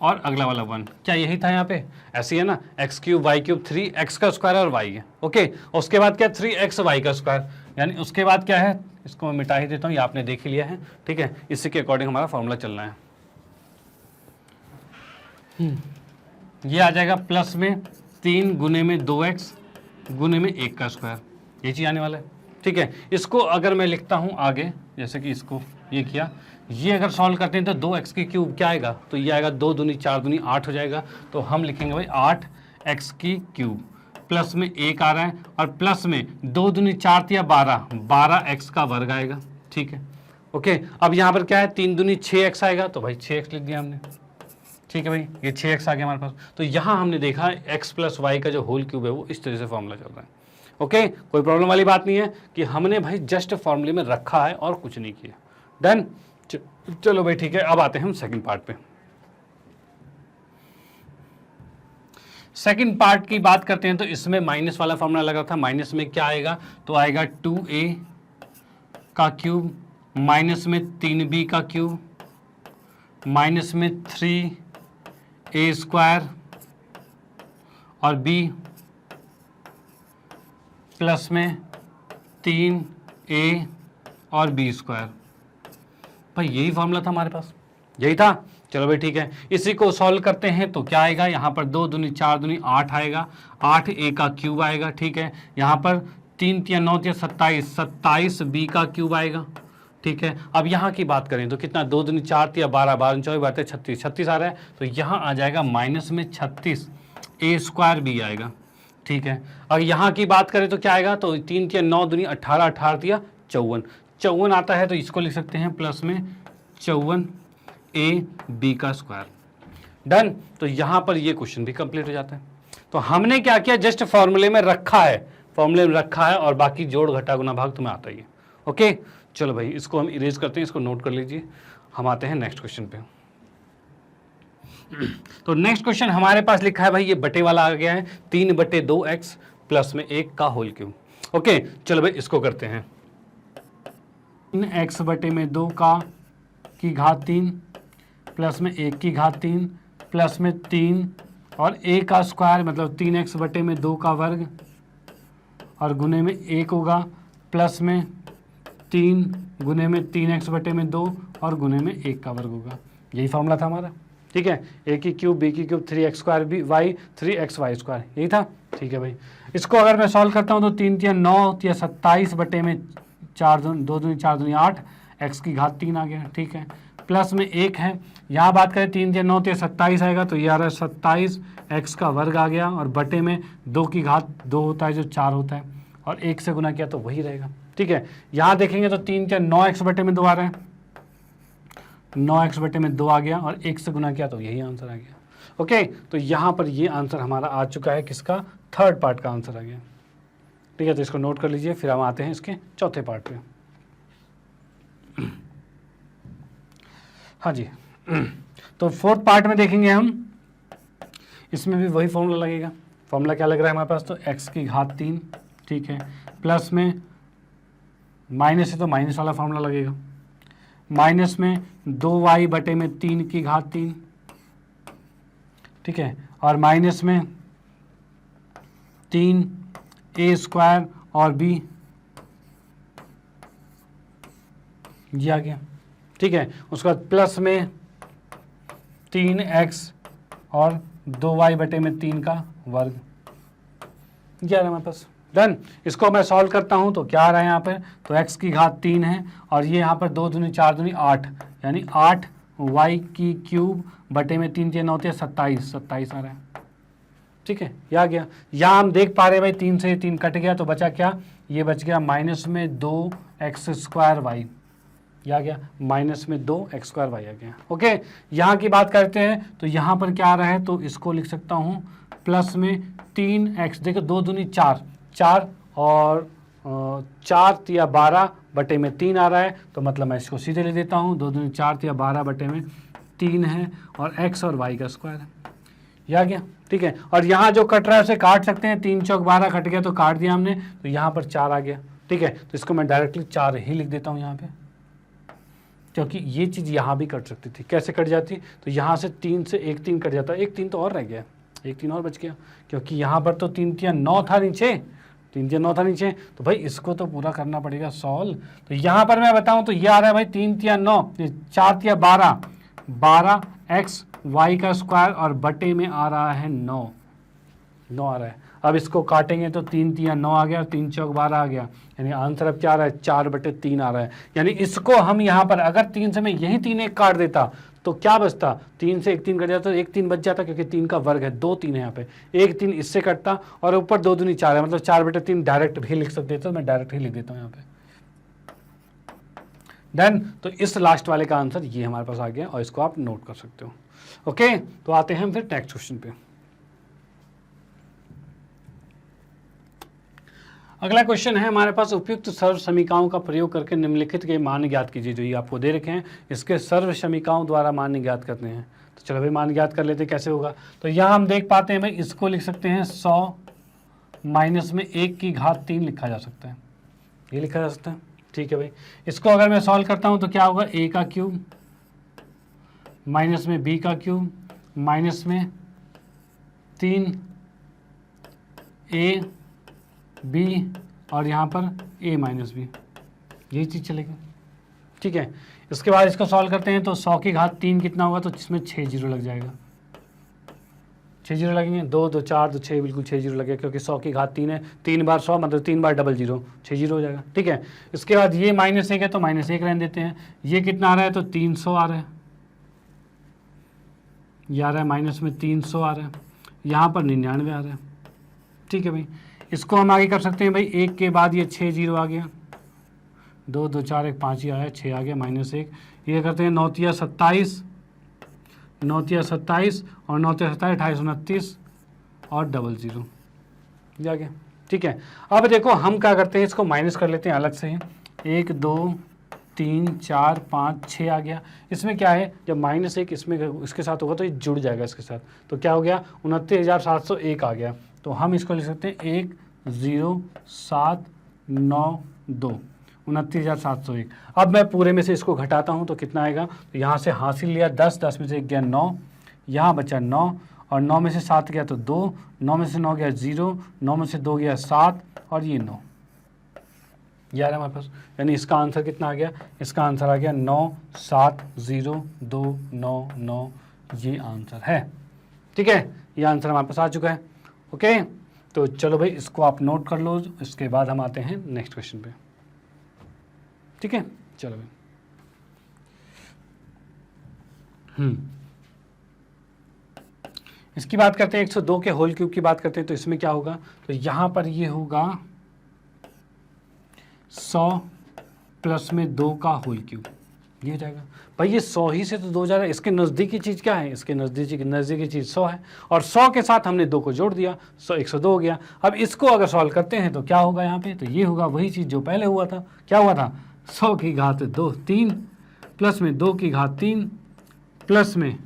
और अगला वाला 1। क्या यही था यहाँ पे? ऐसी है ना, x³ y³, 3x का स्क्वायर और y है। ओके, उसके बाद क्या 3xy का स्क्वायर, यानी उसके बाद क्या है, इसको मैं मिटा ही देता हूँ, ये आपने देख ही लिया है। ठीक है, इसी के अकॉर्डिंग हमारा फॉर्मूला चलना है। ये आ जाएगा प्लस में 3 गुने में 2x गुने में 1 का स्क्वायर, ये चीज़ आने वाला है। ठीक है, इसको अगर मैं लिखता हूँ आगे, जैसे कि इसको ये किया, ये अगर सॉल्व करते हैं तो 2x की क्यूब क्या आएगा, तो ये आएगा 2 दूनी 4 दूनी 8 हो जाएगा। तो हम लिखेंगे भाई 8x की क्यूब, प्लस में 1 आ रहा है और प्लस में 2 दूनी 4 या 12x का वर्ग आएगा। ठीक है, ओके। अब यहाँ पर क्या है, 3 दूनी 6x आएगा, तो भाई 6x लिख दिया हमने। ठीक है भाई, ये 6x आ गया हमारे पास। तो यहाँ हमने देखा x + y का जो होल क्यूब है वो इस तरह से फॉर्मूला चल रहा है। ओके, कोई प्रॉब्लम वाली बात नहीं है कि हमने भाई जस्ट फॉर्मूले में रखा है और कुछ नहीं किया। डन, चलो भाई ठीक है। अब आते हैं हम सेकंड पार्ट पे। सेकंड पार्ट की बात करते हैं तो इसमें माइनस वाला फॉर्मूला लगा था। माइनस में क्या आएगा, तो आएगा 2a का क्यूब माइनस में 3b का क्यूब माइनस में 3a² और b प्लस में 3a और b²। भाई यही फॉर्मूला था हमारे पास, यही था। चलो भाई ठीक है, इसी को सॉल्व करते हैं तो क्या आएगा, यहाँ पर 2 दूनी 4 दूनी 8 आएगा, 8a का क्यूब आएगा। ठीक है, यहाँ पर 3 × 9 = 27, 27b का क्यूब आएगा। ठीक है, अब यहाँ की बात करें तो कितना, 2 दूनी 4 × 12, 12 24 बात है 36, 36 आ रहा है, तो यहाँ आ जाएगा माइनस में 36a²b आएगा। ठीक है, और यहाँ की बात करें तो क्या आएगा, तो 3 × 9 दूनी 18, 18 × 54, 54 आता है, तो इसको लिख सकते हैं प्लस में 54ab का स्क्वायर। डन, तो यहाँ पर ये क्वेश्चन भी कंप्लीट हो जाता है। तो हमने क्या किया, जस्ट फॉर्मूले में रखा है, फॉर्मूले में रखा है और बाकी जोड़ घटा गुना भाग तुम्हें आता ही है। ओके, चलो भाई इसको हम इरेज करते हैं, इसको नोट कर लीजिए। हम आते हैं नेक्स्ट क्वेश्चन पे। तो नेक्स्ट क्वेश्चन हमारे पास लिखा है भाई, ये बटे वाला आ गया है, 3/2x प्लस में 1 का होल क्यूब। ओके, चलो भाई इसको करते हैं। 3x/2 की घात 3 प्लस में 1 की घात 3 प्लस में 3 और a का स्क्वायर मतलब 3x/2 का वर्ग और गुने में 1 होगा, प्लस में 3 गुने में 3x/2 और गुने में 1 का वर्ग होगा। यही फॉर्मूला था हमारा। ठीक है, a की क्यूब b की क्यूब 3x² y 3xy², यही था। ठीक है भाई, इसको अगर मैं सॉल्व करता हूँ तो 3 × 9 = 27/4 2 दूनी 4 दूनी 8 x की घात 3 आ गया। ठीक है, प्लस में 1 है, यहाँ बात करें 3 × 9 = 27 आएगा, तो ये आ रहा है 27x का वर्ग आ गया और बटे में 2 की घात 2 होता है जो 4 होता है और 1 से गुना किया तो वही रहेगा। ठीक है, यहाँ देखेंगे तो 3 × 9x/2 आ रहा है, 9x/2 आ गया और 1 से गुना किया तो यही आंसर आ गया। ओके, तो यहाँ पर ये आंसर हमारा आ चुका है, किसका, थर्ड पार्ट का आंसर आ गया। ठीक है, तो इसको नोट कर लीजिए, फिर हम आते हैं इसके चौथे पार्ट पे। हाँ जी, तो फोर्थ पार्ट में देखेंगे हम, इसमें भी वही फॉर्मूला लगेगा। फॉर्मूला क्या लग रहा है हमारे पास, तो x की घात 3, ठीक है, प्लस में माइनस है तो माइनस वाला फॉर्मूला लगेगा, माइनस में 2y/3 की घात 3, ठीक है, और माइनस में 3a² और b, ये आ गया। ठीक है, उसके बाद प्लस में 3x और 2y/3 का वर्ग, ये आ रहा है हमारे पास। डन, इसको मैं सॉल्व करता हूँ तो क्या आ रहा है यहाँ पर, तो x की घात 3 है और ये यहाँ पर 2 दूनी 4 दूनी 8 यानी 8y³ बटे में 3 × 9 = 27 27 आ रहा है। ठीक है, ये आ गया। यहाँ हम देख पा रहे हैं भाई 3 से 3 कट गया तो बचा क्या, ये बच गया माइनस में 2x² y, ये आ गया, माइनस में 2 एक्स स्क्वायर वाई आ गया। ओके, यहाँ की बात करते हैं तो यहाँ पर क्या आ रहा है, तो इसको लिख सकता हूँ प्लस में 3x, देखो 2 दूनी 4, 4 और 4 या 12 बटे में 3 आ रहा है, तो मतलब मैं इसको सीधे ले देता हूँ, 2 दूनी 4 या 12 बटे में 3 है और x और y का स्क्वायर है, ये आ गया। ठीक है, और यहाँ जो कट रहा है उसे काट सकते हैं, 3 चौक 12 कट गया तो काट दिया हमने, तो यहाँ पर 4 आ गया। ठीक है, तो इसको मैं डायरेक्टली 4 ही लिख देता हूँ यहाँ पे, क्योंकि ये चीज़ यहाँ भी कट सकती थी। कैसे कट जाती, तो यहाँ से 3 से 1 3 कट जाता, 1 3 तो और रह गया, 1 3 और बच गया, क्योंकि यहाँ पर तो 3 3 9 था नीचे, 3 3 9 था नीचे, तो भाई इसको तो पूरा करना पड़ेगा सॉल्व। तो यहाँ पर मैं बताऊँ तो ये आ रहा है भाई 3 3 9, 4 3 12, 12 एक्स वाई का स्क्वायर और बटे में आ रहा है 9 आ रहा है। अब इसको काटेंगे तो 3 3 9 आ गया, 3 चौक 12 आ गया, यानी आंसर अब क्या आ रहा है, 4 बटे 3 आ रहा है। यानी इसको हम यहाँ पर अगर 3 से मैं यही 3 एक काट देता तो क्या बचता, 3 से 1 3 कट जाता तो 1 3 बच जाता, क्योंकि 3 का वर्ग है, 2 3 है यहाँ पे, 1 3 इससे कटता और ऊपर 2 दूनी 4 है, मतलब 4 बटे 3 डायरेक्ट भी लिख सकते थे, तो मैं डायरेक्ट ही लिख देता हूँ यहाँ पे। देन तो इस लास्ट वाले का आंसर ये हमारे पास आ गया और इसको आप नोट कर सकते हो। ओके, तो आते हैं हम फिर नेक्स्ट क्वेश्चन पे। अगला क्वेश्चन है हमारे पास, उपयुक्त सर्व समीकरणों का प्रयोग करके निम्नलिखित के मान ज्ञात कीजिए। जो ये आपको दे रखे हैं इसके सर्व समीकरणों द्वारा मान ज्ञात करते हैं। तो चलो भाई मान ज्ञात कर लेते हैं, कैसे होगा। तो यहाँ हम देख पाते हैं भाई, इसको लिख सकते हैं 100 माइनस में 1 की घात 3 लिखा जा सकता है, ये लिखा जा सकता है। ठीक है भाई, इसको अगर मैं सॉल्व करता हूँ तो क्या होगा, a का क्यूब माइनस में b का क्यूब माइनस में 3 a b और यहाँ पर a माइनस बी, यही चीज़ चलेगी। ठीक है, इसके बाद इसको सॉल्व करते हैं तो 100 की घात 3 कितना होगा, तो इसमें 6 जीरो लग जाएगा, 6 जीरो लगेंगे, 2 2 4 तो 6, बिल्कुल 6 जीरो लगेगा, क्योंकि 100 की घात 3 है, 3 बार 100 मतलब 3 बार डबल जीरो, 6 जीरो हो जाएगा। ठीक है, इसके बाद ये -1 है तो -1 रहने देते हैं, ये कितना आ रहा है, तो 300 आ रहा है, ये आ रहा है माइनस में 300 आ रहा है, यहाँ पर 99 आ रहा है। ठीक है भाई, इसको हम आगे कर सकते हैं भाई, 1 के बाद ये 6 जीरो आ गया, 2 2 4 1 5 ही आया, 6 आ गया -1, ये करते हैं 9 तिया 27, 9 तिया 27 और 9 तिया 27 28 29 और डबल जीरो, ये आ गया। ठीक है, अब देखो हम क्या करते हैं, इसको माइनस कर लेते हैं अलग से ही, 1 2 3 4 5 6 आ गया। इसमें क्या है, जब -1 इसमें इसके साथ होगा तो ये जुड़ जाएगा इसके साथ, तो क्या हो गया 29,701 आ गया। तो हम इसको लिख सकते हैं 10792, 29,701। अब मैं पूरे में से इसको घटाता हूँ तो कितना आएगा, तो यहाँ से हासिल लिया 10, 10 में से 1 गया 9, यहाँ बचा 9 और 9 में से 7 गया तो 2, 9 में से 9 गया 0, 9 में से 2 गया 7 और ये 9, ये आ रहा है हमारे पास। यानी इसका आंसर कितना आ गया, इसका आंसर आ गया 9702999, ये आंसर है। ठीक है, ये आंसर हमारे पास आ चुका है। ओके, तो चलो भाई इसको आप नोट कर लो, इसके बाद हम आते हैं नेक्स्ट क्वेश्चन पे। ठीक है, चलो भाई। इसकी बात करते हैं, 102 के होल क्यूब की बात करते हैं, तो इसमें क्या होगा, तो यहाँ पर ये होगा 100 प्लस में 2 का होल क्यूब, ये हो जाएगा भाई। ये 100 ही से तो 2 जा रहा है, इसके नज़दीक की चीज़ क्या है, इसके नज़दीक की चीज़ 100 है और 100 के साथ हमने 2 को जोड़ दिया, 102 हो गया। अब इसको अगर सॉल्व करते हैं तो क्या होगा यहाँ पे, तो ये होगा वही चीज़ जो पहले हुआ था। क्या हुआ था, 100 की घात 2 3 प्लस में 2 की घात 3 प्लस में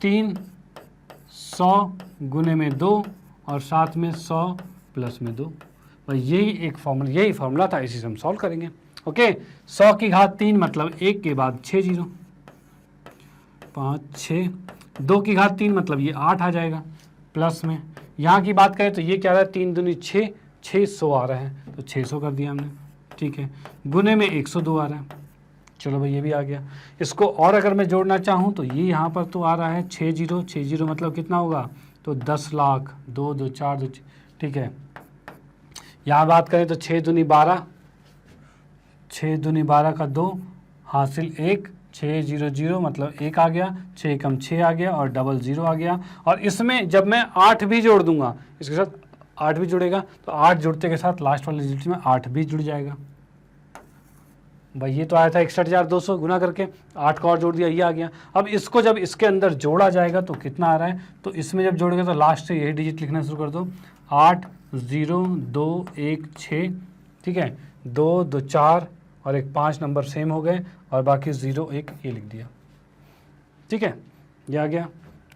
3 100 गुने में 2 और साथ में 100 प्लस में 2, भाई यही फार्मूला था, इसी से हम सॉल्व करेंगे। ओके, 100 की घात 3 मतलब 1 के बाद 6 जीरो, 5 6, 2 की घात 3 मतलब ये 8 आ जाएगा, प्लस में यहाँ की बात करें तो ये क्या रहा है, 3 दूनी 6, 600 आ रहा है, तो 600 कर दिया हमने। ठीक है, गुने में 102 आ रहा है, चलो भाई ये भी आ गया। इसको और अगर मैं जोड़ना चाहूँ तो ये यहाँ पर तो आ रहा है 6 जीरो मतलब कितना होगा, तो 10 लाख, 2 2 4 2। ठीक है, यहाँ बात करें तो 6 दूनी 12, 6 दूनी 12 का 2 हासिल 1, 6 0 0 मतलब 1 आ गया, 6 कम 6 आ गया और डबल जीरो आ गया। और इसमें जब मैं 8 भी जोड़ दूंगा, इसके साथ 8 भी जुड़ेगा, तो 8 जुड़ते के साथ लास्ट वाले डिजिट में 8 भी जुड़ जाएगा। भाई ये तो आया था 61,200 गुना करके, 8 का और जोड़ दिया, ये आ गया। अब इसको जब इसके अंदर जोड़ा जाएगा तो कितना आ रहा है, तो इसमें जब जोड़ेगा तो लास्ट से यही डिजिट लिखना शुरू कर दो, 8 0 2 1 6, ठीक है, 2 2 4 और एक 5 नंबर सेम हो गए और बाकी 0 1 ये लिख दिया, ठीक है, ये आ गया।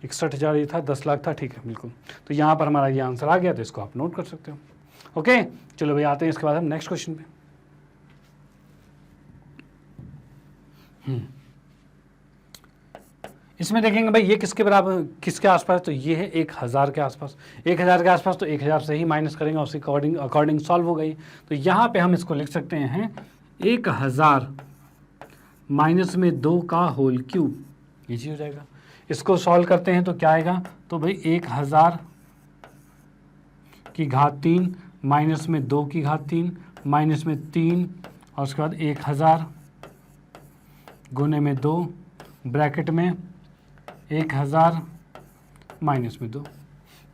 61,000 ये था, 10 लाख था, ठीक है बिल्कुल। तो यहाँ पर हमारा ये आंसर आ गया, तो इसको आप नोट कर सकते हो। ओके, चलो भाई आते हैं इसके बाद हम नेक्स्ट क्वेश्चन पे। इसमें देखेंगे भाई ये किसके बराबर, किसके आसपास, तो ये है 1000 के आसपास। 1000 के आसपास तो 1000 से ही माइनस करेंगे, उसके अकॉर्डिंग सॉल्व हो गई। तो यहाँ पे हम इसको लिख सकते हैं 1000 माइनस में 2 का होल क्यूब, इजी हो जाएगा। इसको सॉल्व करते हैं तो क्या आएगा, तो भाई 1000 की घात 3 माइनस में 2 की घात 3 माइनस में 3 और उसके बाद 1000 गुने में 2 ब्रैकेट में 1000 माइनस में 2,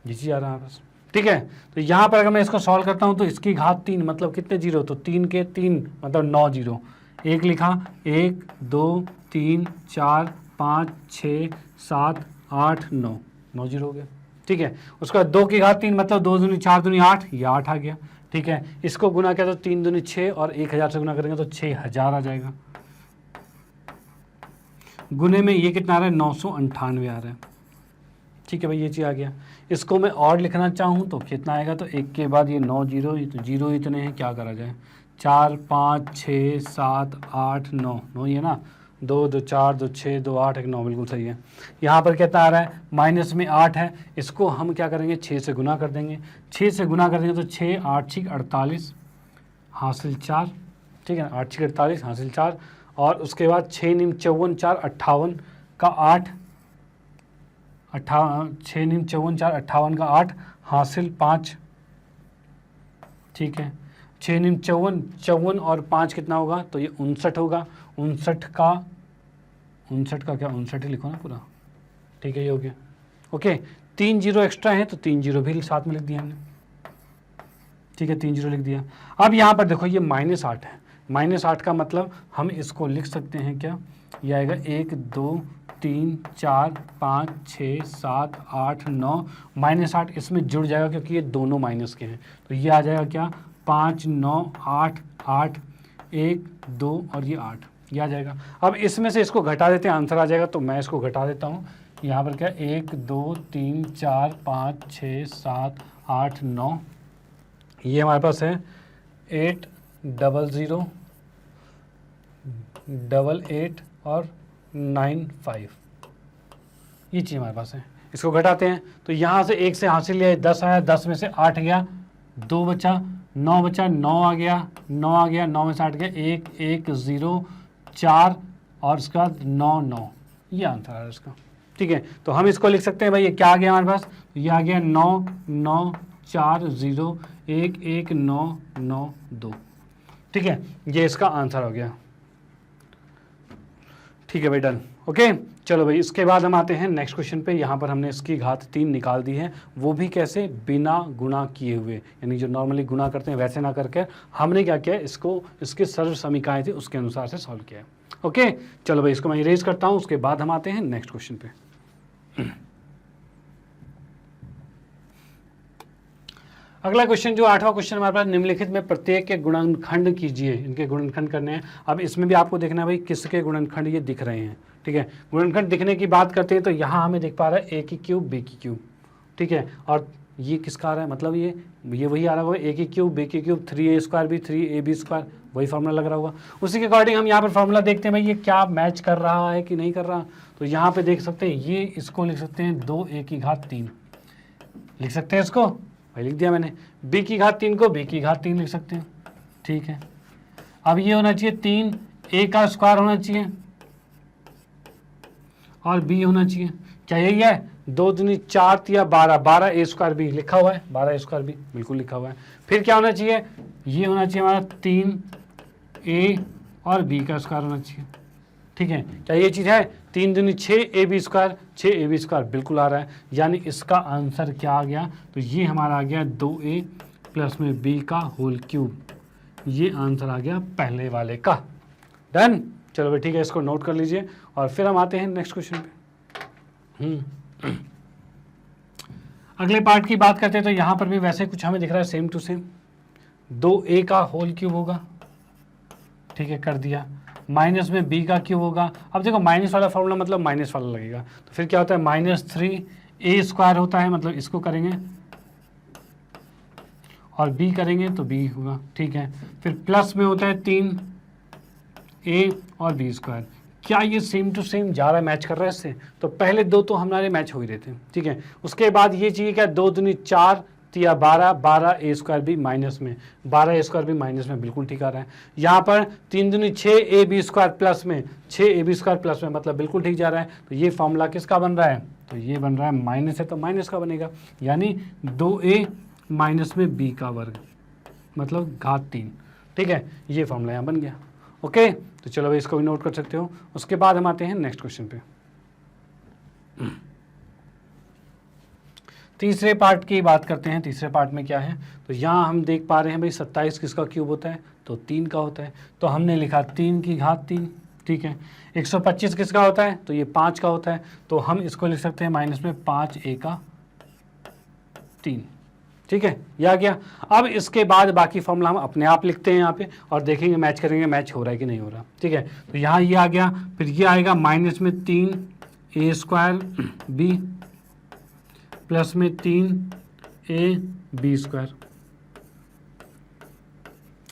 इसी आ रहा है बस, ठीक है। तो यहाँ पर अगर मैं इसको सॉल्व करता हूँ तो इसकी घात 3 मतलब कितने जीरो, तो 3 के 3 मतलब 9 जीरो, एक लिखा, 1 2 3 4 5 6 7 8 9, 9 जीरो हो गया, ठीक है। उसके बाद 2 की घात 3 मतलब 2 दूनी 4 दूनी 8, ये 8 आ गया, ठीक है। इसको गुना किया तो 3 दूनी 6 और 1000 से गुना करेंगे तो 6000 आ जाएगा। गुने में ये कितना आ रहा है, 998 आ रहा है, ठीक है भाई, ये चीज़ आ गया। इसको मैं और लिखना चाहूँ तो कितना आएगा, तो 1 के बाद ये 9 जीरो, तो जीरो इतने हैं, क्या करा जाए, 4 5 6 7 8 9, 9 ही है ना, 2 2 4 2 6 2 8 1 9, बिल्कुल सही है। यहाँ पर कितना आ रहा है, माइनस में 8 है, इसको हम क्या करेंगे 6 से गुना कर देंगे, 6 से गुना कर देंगे तो 6 8 6 48 हासिल 4, ठीक है ना, 8 6 48 हासिल 4 और उसके बाद 6 निम 54 4 58 का 8, 6 निम 54 4 58 का 8 हासिल 5, ठीक है। 6 निम 54 और 5 कितना होगा, तो ये 59 होगा, 59 का क्या, 59 ही लिखो ना पूरा, ठीक है, ये हो गया। ओके, 3 जीरो एक्स्ट्रा है तो 3 जीरो भी साथ में लिख दिया हमने, ठीक है, 3 जीरो लिख दिया। अब यहाँ पर देखो ये -8 है, -8 का मतलब हम इसको लिख सकते हैं क्या, ये आएगा 1 2 3 4 5 6 7 8 9, -8 इसमें जुड़ जाएगा क्योंकि ये दोनों माइनस के हैं, तो ये आ जाएगा क्या, 5 9 8 8 1 2 और ये 8, ये आ जाएगा। अब इसमें से इसको घटा देते हैं, आंसर आ जाएगा, तो मैं इसको घटा देता हूँ। यहाँ पर क्या, 1 2 3 4 5 6 7 8 9, ये हमारे पास है 8 00 88 और 95, ये चीज़ हमारे पास है। इसको घटाते हैं तो यहाँ से 1 से हासिल लिया 10 आया, 10 में से 8 गया, 2 बचा, 9 बचा, 9 आ गया, 9 आ गया, 9 में से 8 गया, 1 1 0 4 और उसके बाद 9 9, ये आंसर है इसका, ठीक है। तो हम इसको लिख सकते हैं भाई, ये क्या आ गया हमारे पास, ये आ गया 9 9 4 0 1 1 9 9 2, ठीक है, ये इसका आंसर हो गया, ठीक है भाई, डन। ओके, चलो भाई इसके बाद हम आते हैं नेक्स्ट क्वेश्चन पे। यहाँ पर हमने इसकी घात 3 निकाल दी है, वो भी कैसे, बिना गुणा किए हुए, यानी जो नॉर्मली गुणा करते हैं वैसे ना करके हमने क्या किया, इसको इसके सर्व समीकरण थी उसके अनुसार से सॉल्व किया है। ओके, चलो भाई इसको मैं इरेज करता हूँ, उसके बाद हम आते हैं नेक्स्ट क्वेश्चन पे। अगला क्वेश्चन जो 8वां क्वेश्चन हमारे पास, निम्नलिखित में प्रत्येक के गुणनखंड कीजिए, इनके गुणनखंड करने हैं। अब इसमें भी आपको देखना है भाई किसके गुणनखंड ये दिख रहे हैं, ठीक है। गुणनखंड दिखने की बात करते हैं तो यहाँ हमें दिख पा रहा है a की क्यूब b की क्यूब, ठीक है, और ये किसका आ रहा है, मतलब ये वही आ रहा होगा, a की क्यूब b की क्यूब 3a² भी 3ab², वही फार्मूला लग रहा होगा। उसी के अकॉर्डिंग हम यहाँ पर फार्मूला देखते हैं भाई ये क्या मैच कर रहा है कि नहीं कर रहा। तो यहाँ पे देख सकते हैं, ये इसको लिख सकते हैं 2a की घात 3 लिख सकते हैं, इसको भाई लिख दिया मैंने, b की घात 3 को b की घात 3 लिख सकते हैं, ठीक है। अब ये होना चाहिए 3 a का स्क्वायर होना चाहिए और b होना चाहिए, क्या यही है, 2 दूनी 4 या 12, 12a² b लिखा हुआ है, 12a² b बिल्कुल लिखा हुआ है। फिर क्या होना चाहिए, ये होना चाहिए हमारा 3a और b का स्क्वायर होना चाहिए, ठीक है। क्या ये चीज़ है, 3 दूनी 6ab², 6ab² बिल्कुल आ रहा है, यानी इसका आंसर क्या आ गया, तो ये हमारा आ गया 2a प्लस में b का होल क्यूब, ये आंसर आ गया पहले वाले का। डन। चलो भाई ठीक है, इसको नोट कर लीजिए और फिर हम आते हैं नेक्स्ट क्वेश्चन पे। अगले पार्ट की बात करते हैं तो यहाँ पर भी वैसे कुछ हमें दिख रहा है सेम टू सेम। 2a का होल क्यूब होगा, ठीक है कर दिया, माइनस में b का क्यूब होगा। अब देखो माइनस वाला फॉर्मूला मतलब माइनस वाला लगेगा, तो फिर क्या होता है -3a² होता है, मतलब इसको करेंगे और b करेंगे तो b होगा, ठीक है। फिर प्लस में होता है 3a और b²। क्या ये सेम टू सेम जा रहा है, मैच कर रहा है इससे? तो पहले दो तो हमारे मैच हो ही रहे थे, ठीक है। उसके बाद ये चाहिए क्या, 2 दूनी 4 तिया 12, 12a² भी माइनस में, 12a² भी माइनस में, बिल्कुल ठीक आ रहा है। यहाँ पर 3 दूनी 6ab² प्लस में, 6ab² प्लस में, मतलब बिल्कुल ठीक जा रहा है। तो ये फॉर्मूला किसका बन रहा है, तो ये बन रहा है माइनस है तो माइनस का बनेगा, यानी 2a माइनस में b का वर्ग, मतलब घात 3, ठीक है। ये फॉर्मूला यहाँ बन गया, ओके। तो चलो भाई इसको भी नोट कर सकते हो। उसके बाद हम आते हैं नेक्स्ट क्वेश्चन पे। तीसरे पार्ट की बात करते हैं। तीसरे पार्ट में क्या है, तो यहाँ हम देख पा रहे हैं भाई 27 किसका क्यूब होता है, तो 3 का होता है, तो हमने लिखा 3 की घात 3, ठीक है। 125 किसका होता है, तो ये 5 का होता है, तो हम इसको लिख सकते हैं माइनस में 5a का 3, ठीक है। यह आ गया। अब इसके बाद बाकी फॉर्मूला हम अपने आप लिखते हैं यहाँ पे और देखेंगे मैच करेंगे, मैच हो रहा है कि नहीं हो रहा, ठीक है। तो यहाँ ये आ गया, फिर ये आएगा माइनस में 3a² b प्लस में 3ab²।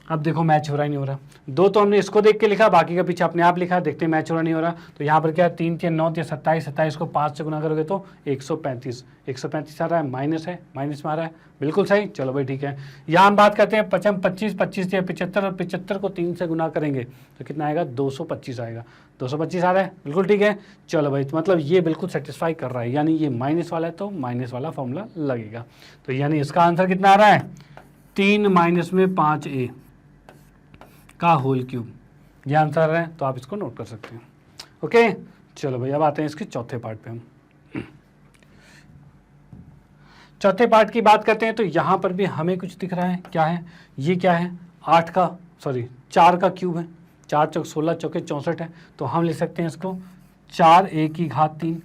अब देखो मैच हो रहा ही नहीं हो रहा। दो तो हमने इसको देख के लिखा, बाकी का पीछे अपने आप लिखा, देखते हैं मैच हो रहा नहीं हो रहा। तो यहाँ पर क्या 3 3 9 27, 27 को 5 से गुना करोगे तो 135, 135 आ रहा है, माइनस है, माइनस में आ रहा है, बिल्कुल सही। चलो भाई ठीक है। यहाँ हम बात करते हैं 25, 25 या 75, और 75 को 3 से गुना करेंगे तो कितना आएगा, 225 आएगा, 225 आ रहा है, बिल्कुल ठीक है। चलो भाई, तो मतलब ये बिल्कुल सेटिस्फाई कर रहा है, यानी ये माइनस वाला है तो माइनस वाला फॉर्मूला लगेगा। तो यानी इसका आंसर कितना आ रहा है, 3 माइनस में 5a का होल क्यूब, ये आंसर है। तो आप इसको नोट कर सकते हैं, ओके। चलो भाई अब आते हैं इसके चौथे पार्ट पे। हम चौथे पार्ट की बात करते हैं तो यहाँ पर भी हमें कुछ दिख रहा है, क्या है ये, क्या है 4 का क्यूब है, 4 चौक 16, चौके 64 है, तो हम लिख सकते हैं इसको 4a की घात 3।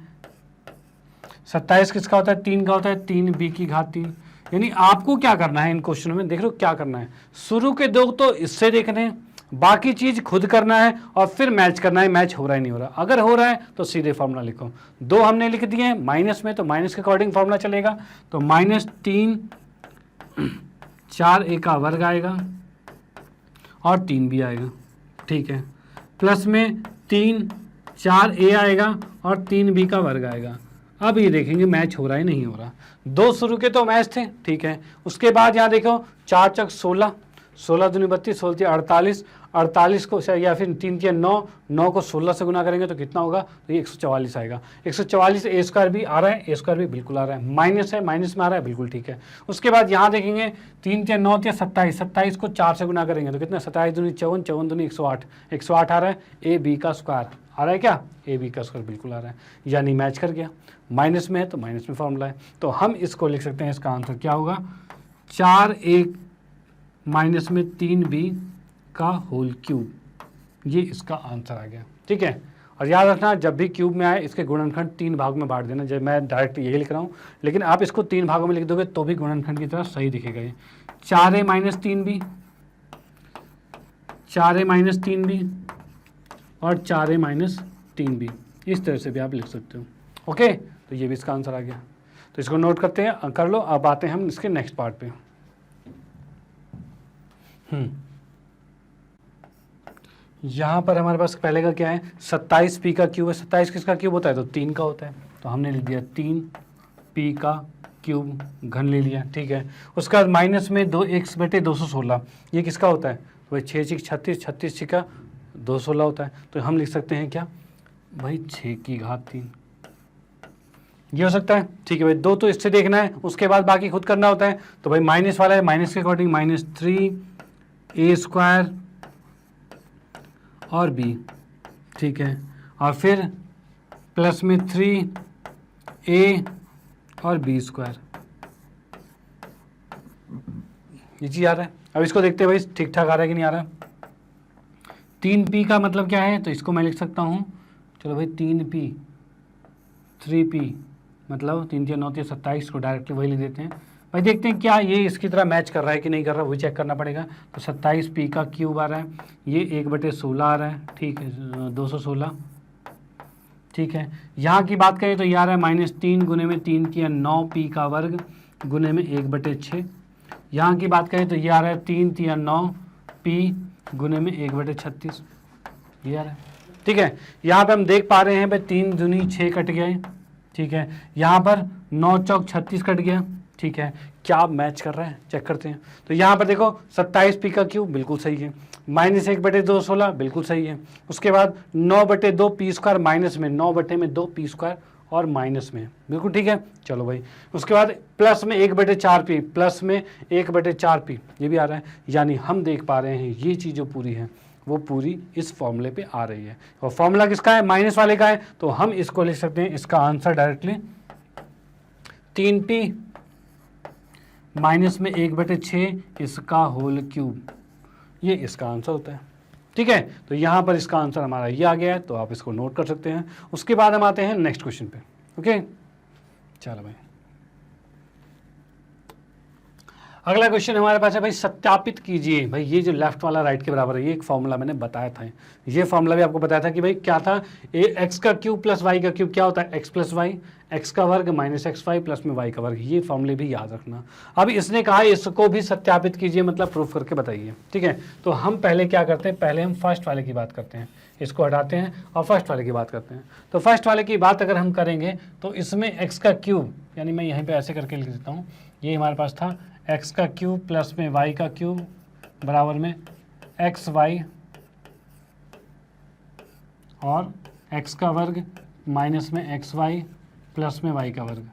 27 किसका होता है, 3 का होता है, 3b की घात 3। यानी आपको क्या करना है इन क्वेश्चनों में, देख लो क्या करना है, शुरू के दो तो इससे देखने हैं, बाकी चीज खुद करना है और फिर मैच करना है, मैच हो रहा है नहीं हो रहा। अगर हो रहा है तो सीधे फॉर्मूला लिखो। दो हमने लिख दिए हैं माइनस में, तो माइनस के अकॉर्डिंग फॉर्मूला चलेगा, तो -3 4a का वर्ग आएगा और 3 भी आएगा, ठीक है। प्लस में 3 4a आएगा और 3b का वर्ग आएगा। अब ये देखेंगे मैच हो रहा है नहीं हो रहा। दो शुरू के तो मैच थे, ठीक है। उसके बाद यहाँ देखो 4 चौक 16, 16 दूनी 32, 16 तिया 48, 48 को या फिर 3 तिया 9, 9 को 16 से गुना करेंगे तो कितना होगा, तो ये 144 आएगा। 144 a² भी आ रहा है, a² भी बिल्कुल आ रहा है, माइनस है, माइनस में आ रहा है, बिल्कुल ठीक है। उसके बाद यहाँ देखेंगे 3 तिया 9 तिया 27, 27 को 4 से गुना करेंगे तो कितना, 27 दूनी 54, 54 दूनी 108, 108 आ रहा है। ab का स्क्वायर आ रहा है क्या, ab का स्क्वायर बिल्कुल आ रहा है, यानी मैच कर गया। माइनस में है तो माइनस में फॉर्मूला है, तो हम इसको लिख सकते हैं, इसका आंसर क्या होगा, 4a माइनस में 3b का होल क्यूब, ये इसका आंसर आ गया, ठीक है। और याद रखना जब भी क्यूब में आए इसके गुणनखंड 3 भाग में बांट देना। जब मैं डायरेक्ट यही लिख रहा हूँ, लेकिन आप इसको 3 भागों में लिख दोगे तो भी गुणनखंड की तरह सही दिखेगा ये। 4a minus 3b, 4a minus 3b और 4a माइनस 3b, इस तरह से भी आप लिख सकते हो, ओके। तो ये भी इसका आंसर आ गया, तो इसको नोट करते हैं, कर लो। अब आते हैं हम इसके नेक्स्ट पार्ट पे। यहाँ पर हमारे पास पहले का क्या है, 27p का क्यूब है। 27 किसका क्यूब होता है, तो 3 का होता है, तो हमने लिख दिया 3p का क्यूब घन ले लिया, ठीक है। उसके बाद माइनस में 2x/216, ये किसका होता है, तो भाई 6 6 36, 36 6 216 होता है, तो हम लिख सकते हैं क्या भाई 6 की घात 3, ये हो सकता है, ठीक है भाई। दो तो इससे देखना है, उसके बाद बाकी खुद करना होता है। तो भाई माइनस वाला है, माइनस के अकॉर्डिंग -3a² और b, ठीक है। और फिर प्लस में 3a और b², ये चीज़ आ रहा है। अब इसको देखते हैं भाई ठीक ठाक आ रहा है कि नहीं आ रहा है। 3p का मतलब क्या है, तो इसको मैं लिख सकता हूँ, चलो भाई 3p 3p मतलब 3 3 9 3 27 को डायरेक्टली वही लिख देते हैं भाई। देखते हैं क्या ये इसकी तरह मैच कर रहा है कि नहीं कर रहा, वही चेक करना पड़ेगा। तो 27p का क्यूब आ रहा है, ये 1/16 आ रहा है, ठीक है 216, ठीक है। यहाँ की बात करें तो ये आ रहा है -3 गुने में 3 किया 9p का वर्ग गुने में 1/6। यहाँ की बात करें तो ये आ रहा है 3 तिया 9p गुने में 1/36, ये आ रहा है, ठीक है। यहाँ पे हम देख पा रहे हैं भाई 3 दूनी 6 कट गया है, ठीक है। यहाँ पर 9 चौक 36 कट गया, ठीक है। क्या मैच कर रहा है चेक करते हैं। तो यहाँ पर देखो 27p का क्यूब बिल्कुल सही है, -1/216 बिल्कुल सही है। उसके बाद 9/2p² माइनस में 9/2p² और माइनस में बिल्कुल ठीक है, चलो भाई। उसके बाद प्लस में 1/4p, प्लस में 1/4p ये भी आ रहा है। यानी हम देख पा रहे हैं ये चीज़ जो पूरी है वो पूरी इस फॉर्मूले पे आ रही है। और फॉर्मूला किसका है, माइनस वाले का है, तो हम इसको लिख सकते हैं, इसका आंसर डायरेक्टली 3p माइनस में 1/6 इसका होल क्यूब, ये इसका आंसर होता है, ठीक है। तो यहाँ पर इसका आंसर हमारा ये आ गया है, तो आप इसको नोट कर सकते हैं। उसके बाद हम आते हैं नेक्स्ट क्वेश्चन पे, ओके। चलो भाई अगला क्वेश्चन हमारे पास है भाई, सत्यापित कीजिए भाई ये जो लेफ्ट वाला राइट के बराबर है, ये एक फॉर्मूला मैंने बताया था, ये फॉर्मूला भी आपको बताया था कि भाई क्या था, एक्स का क्यूब प्लस वाई का क्यूब क्या होता है, एक्स प्लस वाई, एक्स का वर्ग माइनस एक्स वाई प्लस में वाई का वर्ग, ये फॉर्मूले भी याद रखना। अब इसने कहा इसको भी सत्यापित कीजिए, मतलब प्रूफ करके बताइए, ठीक है। तो हम पहले क्या करते हैं, पहले हम फर्स्ट वाले की बात करते हैं, इसको हटाते हैं और फर्स्ट वाले की बात करते हैं। तो फर्स्ट वाले की बात अगर हम करेंगे तो इसमें एक्स का क्यूब, यानी मैं यहीं पे ऐसे करके लिख देता हूँ, ये हमारे पास था एक्स का क्यूब प्लस में वाई का क्यूब बराबर में एक्स वाई और एक्स का वर्ग माइनस में एक्स वाई प्लस में वाई का वर्ग,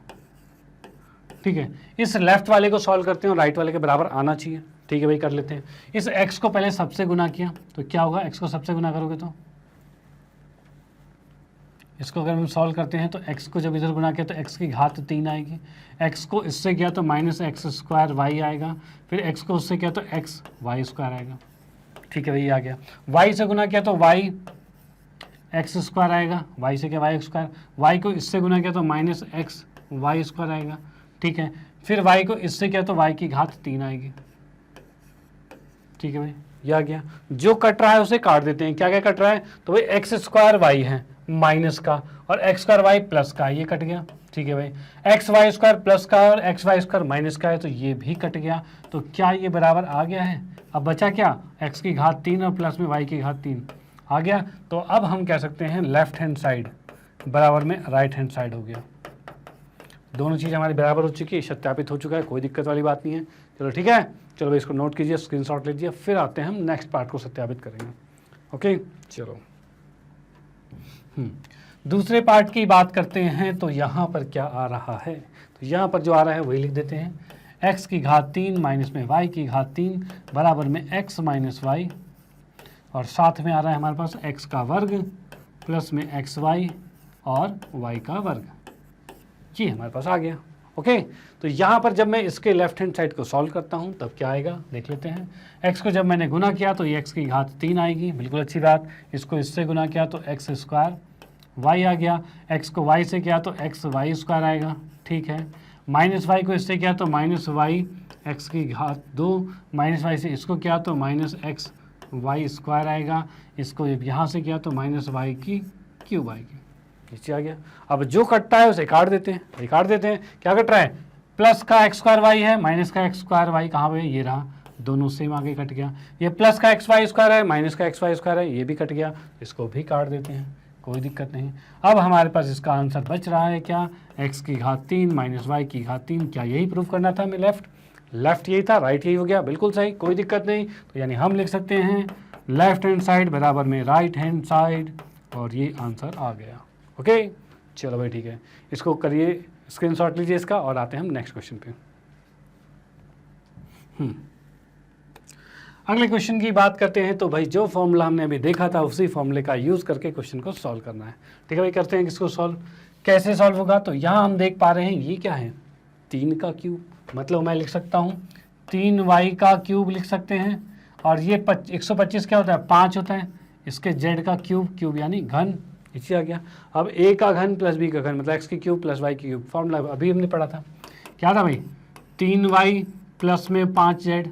ठीक है। इस लेफ्ट वाले को सॉल्व करते हैं और राइट वाले के बराबर आना चाहिए, ठीक है भाई, कर लेते हैं। इस एक्स को पहले सबसे गुना किया तो क्या होगा, एक्स को सबसे गुना करोगे तो इसको अगर हम सॉल्व करते हैं तो x को जब इधर गुना किया तो x की घात 3 आएगी, x को इससे किया तो -x² y आएगा, फिर x को उससे किया तो x y² आएगा, ठीक है भाई, ये आ गया। y से गुना किया तो y x² आएगा, y से क्या y², y को इससे गुना किया तो -x y² आएगा, ठीक है। फिर y को इससे किया तो y की घात 3 आएगी, ठीक है भाई, ये आ गया। जो कट रहा है उसे काट देते हैं, क्या क्या कट रहा है, तो भाई x² y है माइनस का और x² y प्लस का, ये कट गया, ठीक है भाई। xy² प्लस का और xy² माइनस का है तो ये भी कट गया, तो क्या ये बराबर आ गया है। अब बचा क्या, x की घात 3 और प्लस में y की घात 3 आ गया। तो अब हम कह सकते हैं लेफ्ट हैंड साइड बराबर में राइट हैंड साइड हो गया, दोनों चीज़ हमारी बराबर हो चुकी है, सत्यापित हो चुका है, कोई दिक्कत वाली बात नहीं है। चलो ठीक है, चलो भाई इसको नोट कीजिए, स्क्रीनशॉट लीजिए, फिर आते हैं हम नेक्स्ट पार्ट को सत्यापित करेंगे, ओके। चलो दूसरे पार्ट की बात करते हैं, तो यहाँ पर क्या आ रहा है, तो यहाँ पर जो आ रहा है वही लिख देते हैं, x की घात 3 माइनस में y की घात 3 बराबर में x माइनस वाई, और साथ में आ रहा है हमारे पास x का वर्ग प्लस में xy और y का वर्ग, ये हमारे पास आ गया, ओके। तो यहाँ पर जब मैं इसके लेफ्ट हैंड साइड को सॉल्व करता हूँ तब क्या आएगा देख लेते हैं। x को जब मैंने गुना किया तो ये x की घात 3 आएगी, बिल्कुल अच्छी बात। इसको इससे गुना किया तो x² y आ गया, x को y से किया तो x y² आएगा, ठीक है। माइनस y को इससे किया तो -y x की घात 2, माइनस y से इसको किया तो -x y² आएगा, इसको यहाँ से किया तो -y की क्यूब आएगी, नीचे आ गया। अब जो कटता है उसे काट देते हैं, ये काट देते हैं, क्या कट रहा है, प्लस का x² y है, माइनस का x² y कहाँ पे, ये रहा, दोनों सेम आगे कट गया। ये प्लस का xy² है, माइनस का xy² है, ये भी कट गया, इसको भी काट देते हैं, कोई दिक्कत नहीं। अब हमारे पास इसका आंसर बच रहा है क्या, x की घात 3 माइनस y की घात 3, क्या यही प्रूफ करना था हमें, लेफ्ट यही था, राइट यही हो गया, बिल्कुल सही, कोई दिक्कत नहीं। तो यानी हम लिख सकते हैं लेफ्ट हैंड साइड बराबर में राइट हैंड साइड, और ये आंसर आ गया, ओके। चलो भाई ठीक है, इसको करिए, स्क्रीनशॉट लीजिए इसका, और आते हैं हम नेक्स्ट क्वेश्चन पे। अगले क्वेश्चन की बात करते हैं, तो भाई जो फॉर्मूला हमने अभी देखा था उसी फॉर्मूले का यूज़ करके क्वेश्चन को सॉल्व करना है, ठीक है भाई। करते हैं किसको सॉल्व, कैसे सॉल्व होगा, तो यहाँ हम देख पा रहे हैं ये क्या है, 3 का क्यूब, मतलब मैं लिख सकता हूँ 3y का क्यूब लिख सकते हैं, और ये 125 क्या होता है, 5 होता है, इसके जेड का क्यूब यानी घन, इसी आ गया। अब ए का घन प्लस बी का घन मतलब एक्स की क्यूब प्लस वाई की क्यूब, फॉर्मूला अभी हमने पढ़ा था, क्या था भाई 3y प्लस में 5z।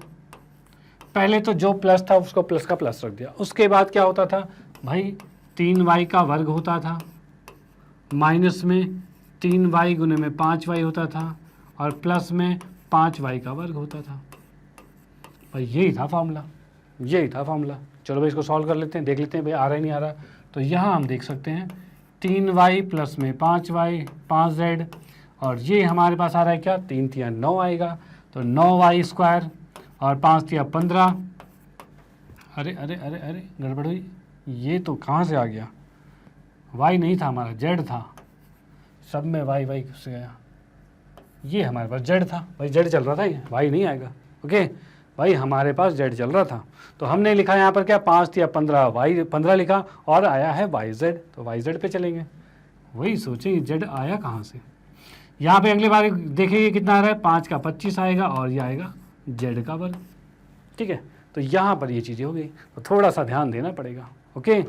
पहले तो जो प्लस था उसको प्लस का प्लस रख दिया, उसके बाद क्या होता था भाई 3y का वर्ग होता था माइनस में 3y गुने में 5y होता था और प्लस में 5y का वर्ग होता था। भाई यही था फॉर्मूला, चलो भाई इसको सॉल्व कर लेते हैं, देख लेते हैं भाई आ रहा है नहीं आ रहा। तो यहाँ हम देख सकते हैं 3y प्लस में 5y 5z और ये हमारे पास आ रहा है क्या 3 तिया 9 आएगा, तो 9y स्क्वायर और 5 तिया 15। अरे अरे अरे अरे गड़बड़ हुई, ये तो कहाँ से आ गया, y नहीं था हमारा z था, सब में y घुस गया, ये हमारे पास z था भाई, z चल रहा था ये, y नहीं आएगा। ओके भाई हमारे पास z चल रहा था, तो हमने लिखा यहाँ पर क्या 5 या 15 y 15 लिखा और आया है yz, तो yz पे चलेंगे। वही सोचे z आया कहाँ से, यहाँ पे अगली बार देखिए कितना आ रहा है 5 का 25 आएगा और ये आएगा z का वर्ग। ठीक है, तो यहाँ पर ये चीज़ें हो गई, तो थोड़ा सा ध्यान देना पड़ेगा। ओके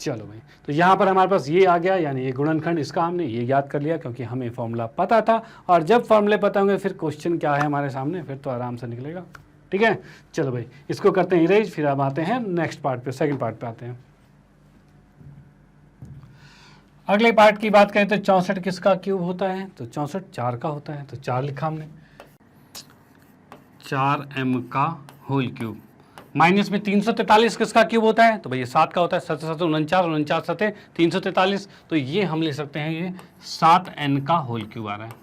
चलो भाई, तो यहाँ पर हमारे पास ये आ गया, यानी ये गुणनखंड, इसका हमने ये याद कर लिया क्योंकि हमें फॉर्मूला पता था, और जब फॉर्मूले पता होंगे फिर क्वेश्चन क्या है हमारे सामने, फिर तो आराम से निकलेगा। ठीक है, चलो भाई इसको करते हैं इरेज, फिर अब आते हैं नेक्स्ट पार्ट पे, सेकंड पार्ट पे आते हैं। अगले पार्ट की बात करें तो 64 किसका क्यूब होता है, तो 64 4 का होता है, तो 4 लिखा हमने, 4m का होल क्यूब। माइनस में 343 किसका क्यूब होता है, तो भाई ये 7 का होता है, 7 7 49, 49 7 343, तो ये हम ले सकते हैं ये 7n का होल क्यूब आ रहा है।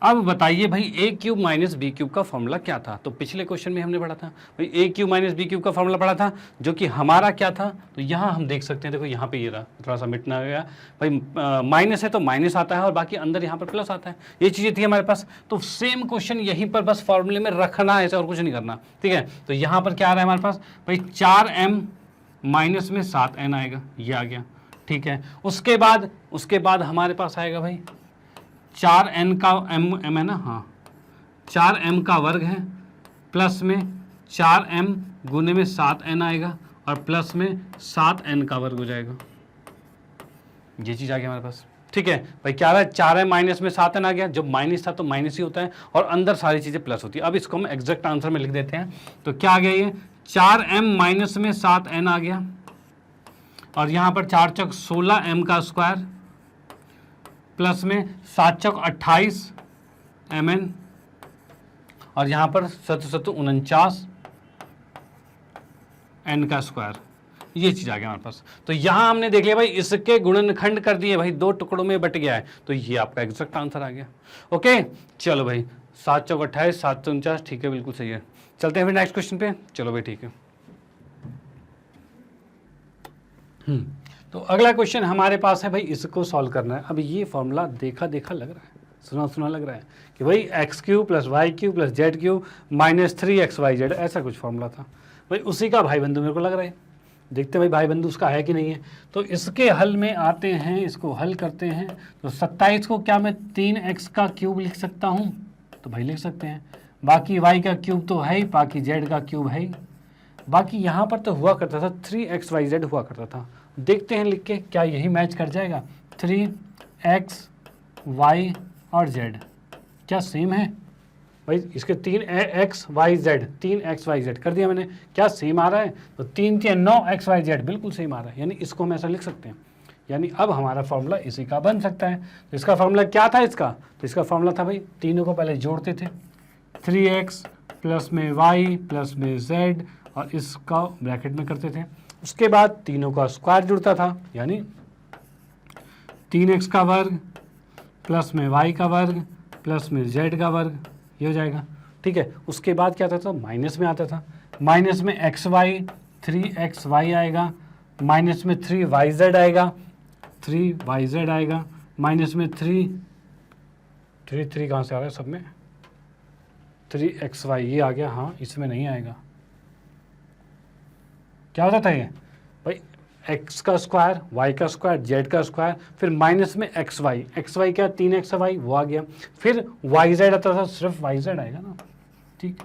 अब बताइए भाई ए क्यूब माइनस बी क्यूब का फॉर्मूला क्या था, तो पिछले क्वेश्चन में हमने पढ़ा था भाई ए क्यूब माइनस बी क्यूब का फॉर्मूला पढ़ा था, जो कि हमारा क्या था, तो यहाँ हम देख सकते हैं, देखो यहाँ पे ये रहा, थोड़ा सा मिटना गया भाई, माइनस है तो माइनस आता है और बाकी अंदर यहाँ पर प्लस आता है, ये चीज़ें थी हमारे पास। तो सेम क्वेश्चन यहीं पर बस फॉर्मूले में रखना है, ऐसा और कुछ नहीं करना। ठीक है, तो यहाँ पर क्या आ रहा है हमारे पास भाई 4m माइनस में 7n आएगा, ये आ गया। ठीक है, उसके बाद हमारे पास आएगा भाई 4n का m है ना, हाँ 4m का वर्ग है, प्लस में 4m गुने में 7n आएगा और प्लस में 7n का वर्ग हो जाएगा, ये चीज़ आ गया हमारे पास। ठीक है भाई, क्या रहा है 4m माइनस में 7n आ गया, जब माइनस था तो माइनस ही होता है और अंदर सारी चीज़ें प्लस होती है। अब इसको हम एग्जैक्ट आंसर में लिख देते हैं, तो क्या आ गया ये 4m माइनस में 7n आ गया और यहाँ पर 4 चौक 16m का स्क्वायर प्लस में 7 चौक 28 mn और यहाँ पर 7 7 49 n का स्क्वायर, ये चीज़ आ गया हमारे पास। तो यहाँ हमने देख लिया भाई, इसके गुणनखंड कर दिए भाई, 2 टुकड़ों में बट गया है, तो ये आपका एग्जैक्ट आंसर आ गया। ओके चलो भाई 7 चौक 28 7 49, ठीक है बिल्कुल सही है। चलते हैं फिर नेक्स्ट क्वेश्चन पे, चलो भाई ठीक है। तो अगला क्वेश्चन हमारे पास है भाई, इसको सॉल्व करना है। अब ये फॉर्मूला देखा देखा लग रहा है, सुना सुना लग रहा है कि भाई X cube plus Y cube plus Z cube minus 3xyz, ऐसा कुछ फॉर्मूला था भाई, उसी का भाई बंधु मेरे को लग रहा है। देखते हैं भाई भाई बंधु उसका है कि नहीं है। तो इसके हल में आते हैं, इसको हल करते हैं। तो 27 को क्या मैं 3x का क्यूब लिख सकता हूँ, तो भाई लिख सकते हैं। बाकी y का क्यूब तो है ही, बाकी z का क्यूब है ही। बाकी यहाँ पर तो हुआ करता था 3xyz हुआ करता था, देखते हैं लिख के क्या यही मैच कर जाएगा। 3x y और z क्या सेम है भाई, इसके 3xyz 3xyz कर दिया मैंने, क्या सेम आ रहा है, तो 3 3 9xyz बिल्कुल सेम आ रहा है, यानी इसको हम ऐसा लिख सकते हैं। यानी अब हमारा फॉर्मूला इसी का बन सकता है। तो इसका फॉर्मूला क्या था इसका, तो इसका फॉर्मूला था भाई, तीनों को पहले जोड़ते थे, 3x प्लस में y प्लस में z और इसका ब्रैकेट में करते थे। उसके बाद तीनों का स्क्वायर जुड़ता था, यानी 3x का वर्ग प्लस में y का वर्ग प्लस में z का वर्ग, ये हो जाएगा। ठीक है, उसके बाद क्या आता था, माइनस में आता था, माइनस में xy 3xy आएगा, माइनस में 3yz आएगा, 3yz आएगा, माइनस में 3 कहाँ से आ रहा है सब में, 3xy ये आ गया, हाँ इसमें नहीं आएगा। क्या होता था ये भाई, x का स्क्वायर y का स्क्वायर z का स्क्वायर, फिर माइनस में xy क्या 3xy वो आ गया, फिर yz आता था, सिर्फ yz आएगा ना। ठीक,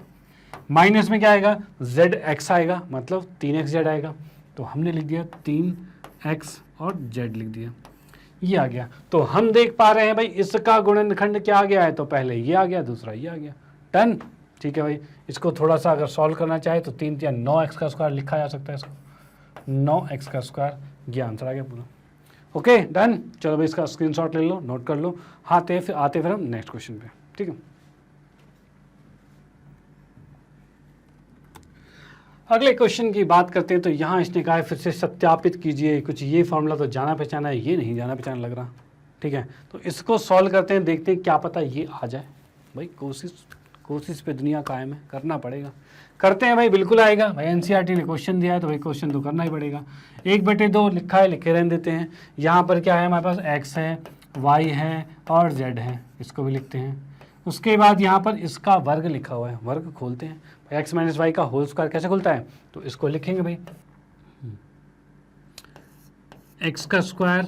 माइनस में क्या आएगा, zx आएगा, मतलब 3xz आएगा। तो हमने लिख दिया 3x और z लिख दिया, ये आ गया। तो हम देख पा रहे हैं भाई इसका गुणनखंड क्या आ गया है, तो पहले ये आ गया, दूसरा ये आ गया, डन। ठीक है भाई, इसको थोड़ा सा अगर सॉल्व करना चाहे तो 3 या 9x का स्क्वायर लिखा जा सकता है इसको, 9x का स्क्वायर, ये आंसर आ गया पूरा। Okay done. चलो भाई इसका स्क्रीनशॉट ले लो, नोट कर लो। आते फिर हम नेक्स्ट क्वेश्चन पे। ठीक है, अगले क्वेश्चन की बात करते हैं। तो यहाँ इसने कहा है फिर से सत्यापित कीजिए, कुछ ये फॉर्मूला तो जाना पहचाना है, ये नहीं जाना पहचाना लग रहा। ठीक है, तो इसको सॉल्व करते हैं, देखते हैं क्या पता ये आ जाए। भाई कोशिश पे दुनिया कायम है, करना पड़ेगा। करते हैं भाई, बिल्कुल आएगा भाई। एनसीईआरटी ने क्वेश्चन दिया है तो भाई क्वेश्चन तो करना ही पड़ेगा। 1/2 लिखा है, लिखे रहने देते हैं। यहाँ पर क्या है हमारे पास, x है, y है और z है, इसको भी लिखते हैं। उसके बाद यहाँ पर इसका वर्ग लिखा हुआ है, वर्ग खोलते हैं। x माइनस वाई का होल स्क्वायर कैसे खुलता है, तो इसको लिखेंगे भाई x का स्क्वायर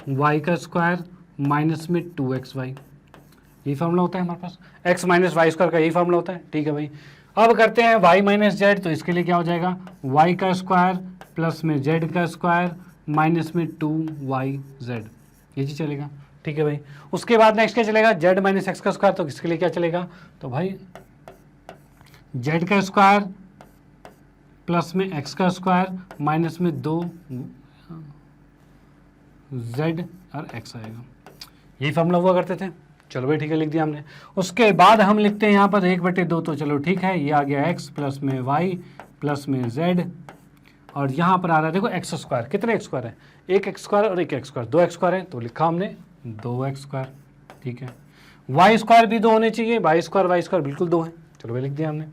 y का स्क्वायर माइनस में 2xy, यही फार्मूला होता है हमारे पास। x माइनस वाई स्क्वायर का यही फार्मूला होता है। ठीक है भाई, अब करते हैं y माइनस जेड, तो इसके लिए क्या हो जाएगा, y का स्क्वायर प्लस में z का स्क्वायर माइनस में 2yz, ये चीज चलेगा। ठीक है भाई, उसके बाद नेक्स्ट क्या चलेगा, z माइनस एक्स का स्क्वायर, तो इसके लिए क्या चलेगा, तो भाई z का स्क्वायर प्लस में x का स्क्वायर माइनस में 2z और x आएगा, यही फॉर्मूला हुआ करते थे। चलो भाई ठीक है, लिख दिया हमने। उसके बाद हम लिखते हैं यहाँ पर 1/2, तो चलो ठीक है, ये आ गया x प्लस में y प्लस में z, और यहाँ पर आ रहा है देखो एक्स स्क्वायर, कितने एक्स स्क्वायर है, एक एक्स स्क्वायर और एक एक्स स्क्वायर, 2 एक्स स्क्वायर है, तो लिखा हमने 2 एक्स स्क्वायर। ठीक है, वाई स्क्वायर भी 2 होने चाहिए, वाई स्क्वायर बिल्कुल 2 है, चलो भाई लिख दिया हमने,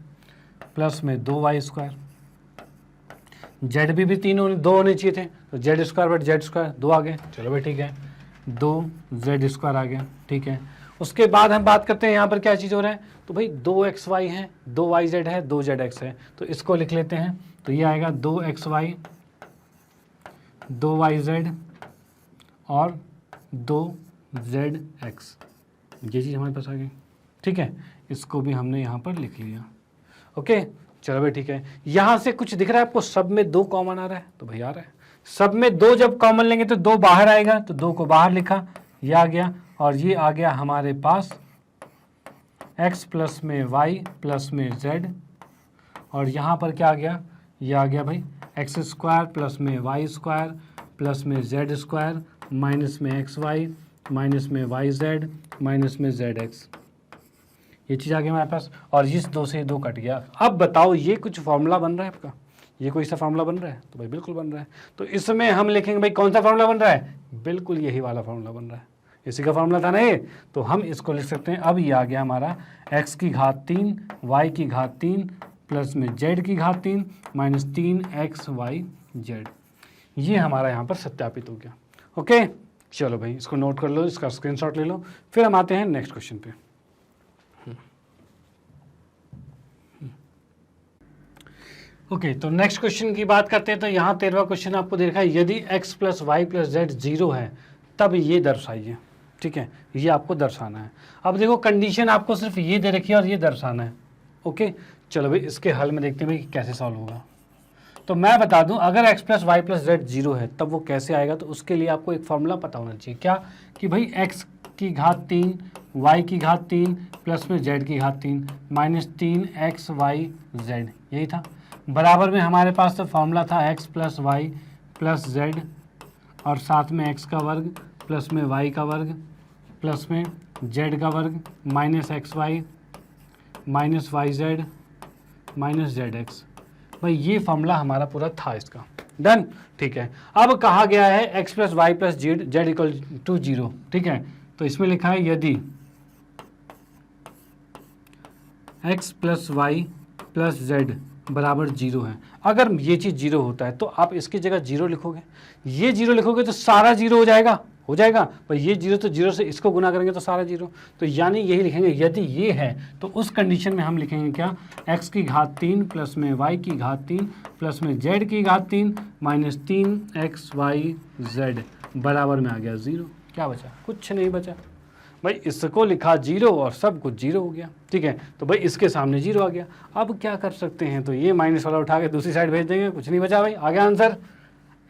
प्लस में 2y स्क्वायर, जेड भी 2 होने चाहिए थे, तो Z square but Z square 2 आ गए, चलो भाई ठीक है, 2z स्क्वायर आ गया। ठीक है, उसके बाद हम बात करते हैं यहाँ पर क्या चीज़ हो रहा है, तो भाई 2xy है, 2yz है, 2zx है, तो इसको लिख लेते हैं। तो ये आएगा 2xy 2yz और 2zx, ये चीज़ हमारे पास आ गई। ठीक है, इसको भी हमने यहाँ पर लिख लिया। ओके चलो भाई ठीक है, यहाँ से कुछ दिख रहा है आपको, सब में 2 कॉमन आ रहा है, तो भाई आ रहा है, सब में 2 जब कॉमन लेंगे तो 2 बाहर आएगा, तो 2 को बाहर लिखा, ये आ गया, और ये आ गया हमारे पास x प्लस में y प्लस में z, और यहाँ पर क्या आ गया, ये आ गया भाई एक्स स्क्वायर प्लस में वाई स्क्वायर प्लस में जेड स्क्वायर माइनस में एक्स वाई माइनस में वाई जेड माइनस में जेड एक्स, ये चीज़ आ गई हमारे पास, और इस 2 से 2 कट गया। अब बताओ ये कुछ फार्मूला बन रहा है आपका, ये कोई सा फार्मूला बन रहा है, तो भाई बिल्कुल बन रहा है। तो इसमें हम लिखेंगे भाई कौन सा फार्मूला बन रहा है, बिल्कुल यही वाला फार्मूला बन रहा है, इसी का फार्मूला था ना ये, तो हम इसको लिख सकते हैं। अब ये आ गया हमारा x की घात 3 y की घात 3 प्लस में z की घात 3 माइनस 3xyz, ये हमारा यहाँ पर सत्यापित हो गया। ओके चलो भाई इसको नोट कर लो, इसका स्क्रीनशॉट ले लो, फिर हम आते हैं नेक्स्ट क्वेश्चन पे। ओके तो नेक्स्ट क्वेश्चन की बात करते हैं। तो यहाँ 13वां क्वेश्चन आपको देखा है, यदि x plus Y plus Z 0 है तब ये दर्शाइए। ठीक है, ये आपको दर्शाना है। अब देखो कंडीशन आपको सिर्फ ये दे रखी है और ये दर्शाना है। ओके चलो भाई इसके हल में देखते हैं भाई कैसे सॉल्व होगा। तो मैं बता दूं, अगर x plus Y plus Z 0 है तब वो कैसे आएगा, तो उसके लिए आपको एक फॉर्मूला पता होना चाहिए, क्या कि भाई x की घात 3 y की घात 3 प्लस में z की घात 3 माइनस 3xyz, यही था। बराबर में हमारे पास तो फॉर्मूला था x plus Y plus Z और साथ में x का वर्ग प्लस में y का वर्ग प्लस में z का वर्ग minus x y minus y z minus z x. भाई ये फॉर्मूला हमारा पूरा था इसका, डन। ठीक है, अब कहा गया है x plus Y plus z equal to 0। ठीक है, तो इसमें लिखा है यदि x plus Y plus z बराबर 0 है। अगर ये चीज़ 0 होता है तो आप इसकी जगह 0 लिखोगे, ये 0 लिखोगे तो सारा 0 हो जाएगा। पर ये 0 तो 0 से इसको गुना करेंगे तो सारा 0, तो यानी यही लिखेंगे यदि ये है तो उस कंडीशन में हम लिखेंगे क्या, x की घात 3 प्लस में y की घात 3 प्लस में z की घात 3 माइनस 3xyz बराबर में आ गया 0। क्या बचा, कुछ नहीं बचा भाई, इसको लिखा 0 और सब कुछ 0 हो गया। ठीक है, तो भाई इसके सामने 0 आ गया। अब क्या कर सकते हैं, तो ये माइनस वाला उठा के दूसरी साइड भेज देंगे, कुछ नहीं बचा भाई, आ गया आंसर।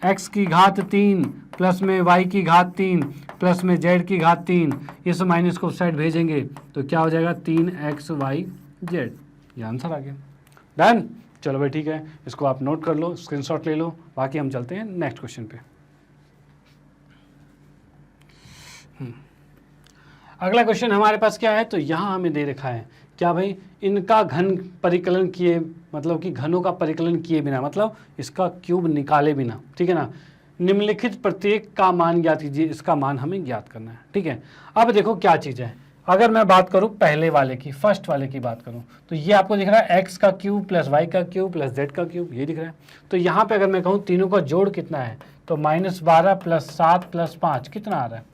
x की घात 3 प्लस में y की घात 3 प्लस में z की घात 3, इस माइनस को उस साइड भेजेंगे तो क्या हो जाएगा 3xyz। ये आंसर आ गया। डन। चलो भाई ठीक है, इसको आप नोट कर लो, स्क्रीनशॉट ले लो, बाकी हम चलते हैं नेक्स्ट क्वेश्चन पे। अगला क्वेश्चन हमारे पास क्या है, तो यहाँ हमें दे रखा है क्या भाई, इनका घन परिकलन किए, मतलब कि घनों का परिकलन किए बिना, मतलब इसका क्यूब निकाले बिना, ठीक है ना, निम्नलिखित प्रत्येक का मान ज्ञात कीजिए। इसका मान हमें ज्ञात करना है, ठीक है। अब देखो क्या चीज़ है, अगर मैं बात करूं पहले वाले की, फर्स्ट वाले की बात करूं, तो ये आपको दिख रहा है x का क्यूब प्लस y का क्यूब प्लस z का क्यूब, ये दिख रहा है। तो यहाँ पे अगर मैं कहूँ तीनों का जोड़ कितना है, तो -12 प्लस 7 प्लस 5 कितना आ रहा है,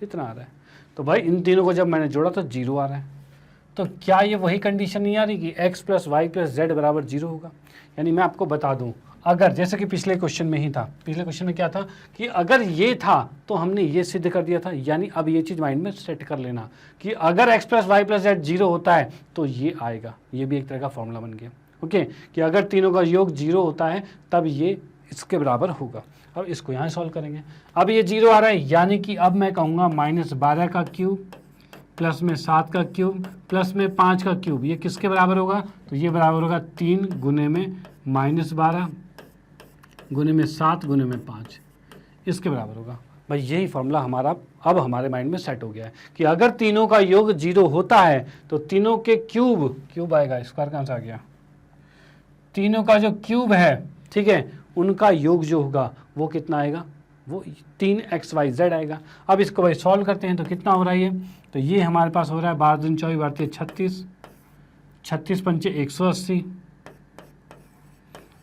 कितना आ रहा है। तो भाई इन तीनों को जब मैंने जोड़ा तो 0 आ रहा है। तो क्या ये वही कंडीशन नहीं आ रही कि x plus Y plus z बराबर 0 होगा। यानी मैं आपको बता दूं, अगर जैसे कि पिछले क्वेश्चन में ही था, पिछले क्वेश्चन में क्या था कि अगर ये था तो हमने ये सिद्ध कर दिया था। यानी अब ये चीज़ माइंड में सेट कर लेना कि अगर x plus Y plus Z 0 होता है तो ये आएगा। ये भी एक तरह का फॉर्मूला बन गया, ओके, कि अगर तीनों का योग 0 होता है तब ये इसके बराबर होगा। अब इसको यहाँ सॉल्व करेंगे। अब ये 0 आ रहा है, यानी कि अब मैं कहूँगा -12 का क्यूब प्लस में 7 का क्यूब प्लस में 5 का क्यूब, ये किसके बराबर होगा, तो ये बराबर होगा 3 गुने में -12 गुने में 7 गुने में 5, इसके बराबर होगा। भाई यही फॉर्मूला हमारा अब हमारे माइंड में सेट हो गया है कि अगर तीनों का योग 0 होता है तो तीनों के क्यूब आएगा, स्क्वायर कहाँ से आ गया, तीनों का जो क्यूब है, ठीक है, उनका योग जो होगा वो कितना आएगा, वो 3xyz आएगा। अब इसको भाई सॉल्व करते हैं तो कितना हो रहा है ये, तो ये हमारे पास हो रहा है 12 दूनी 24 बढ़ते 36, 36 पंचे 180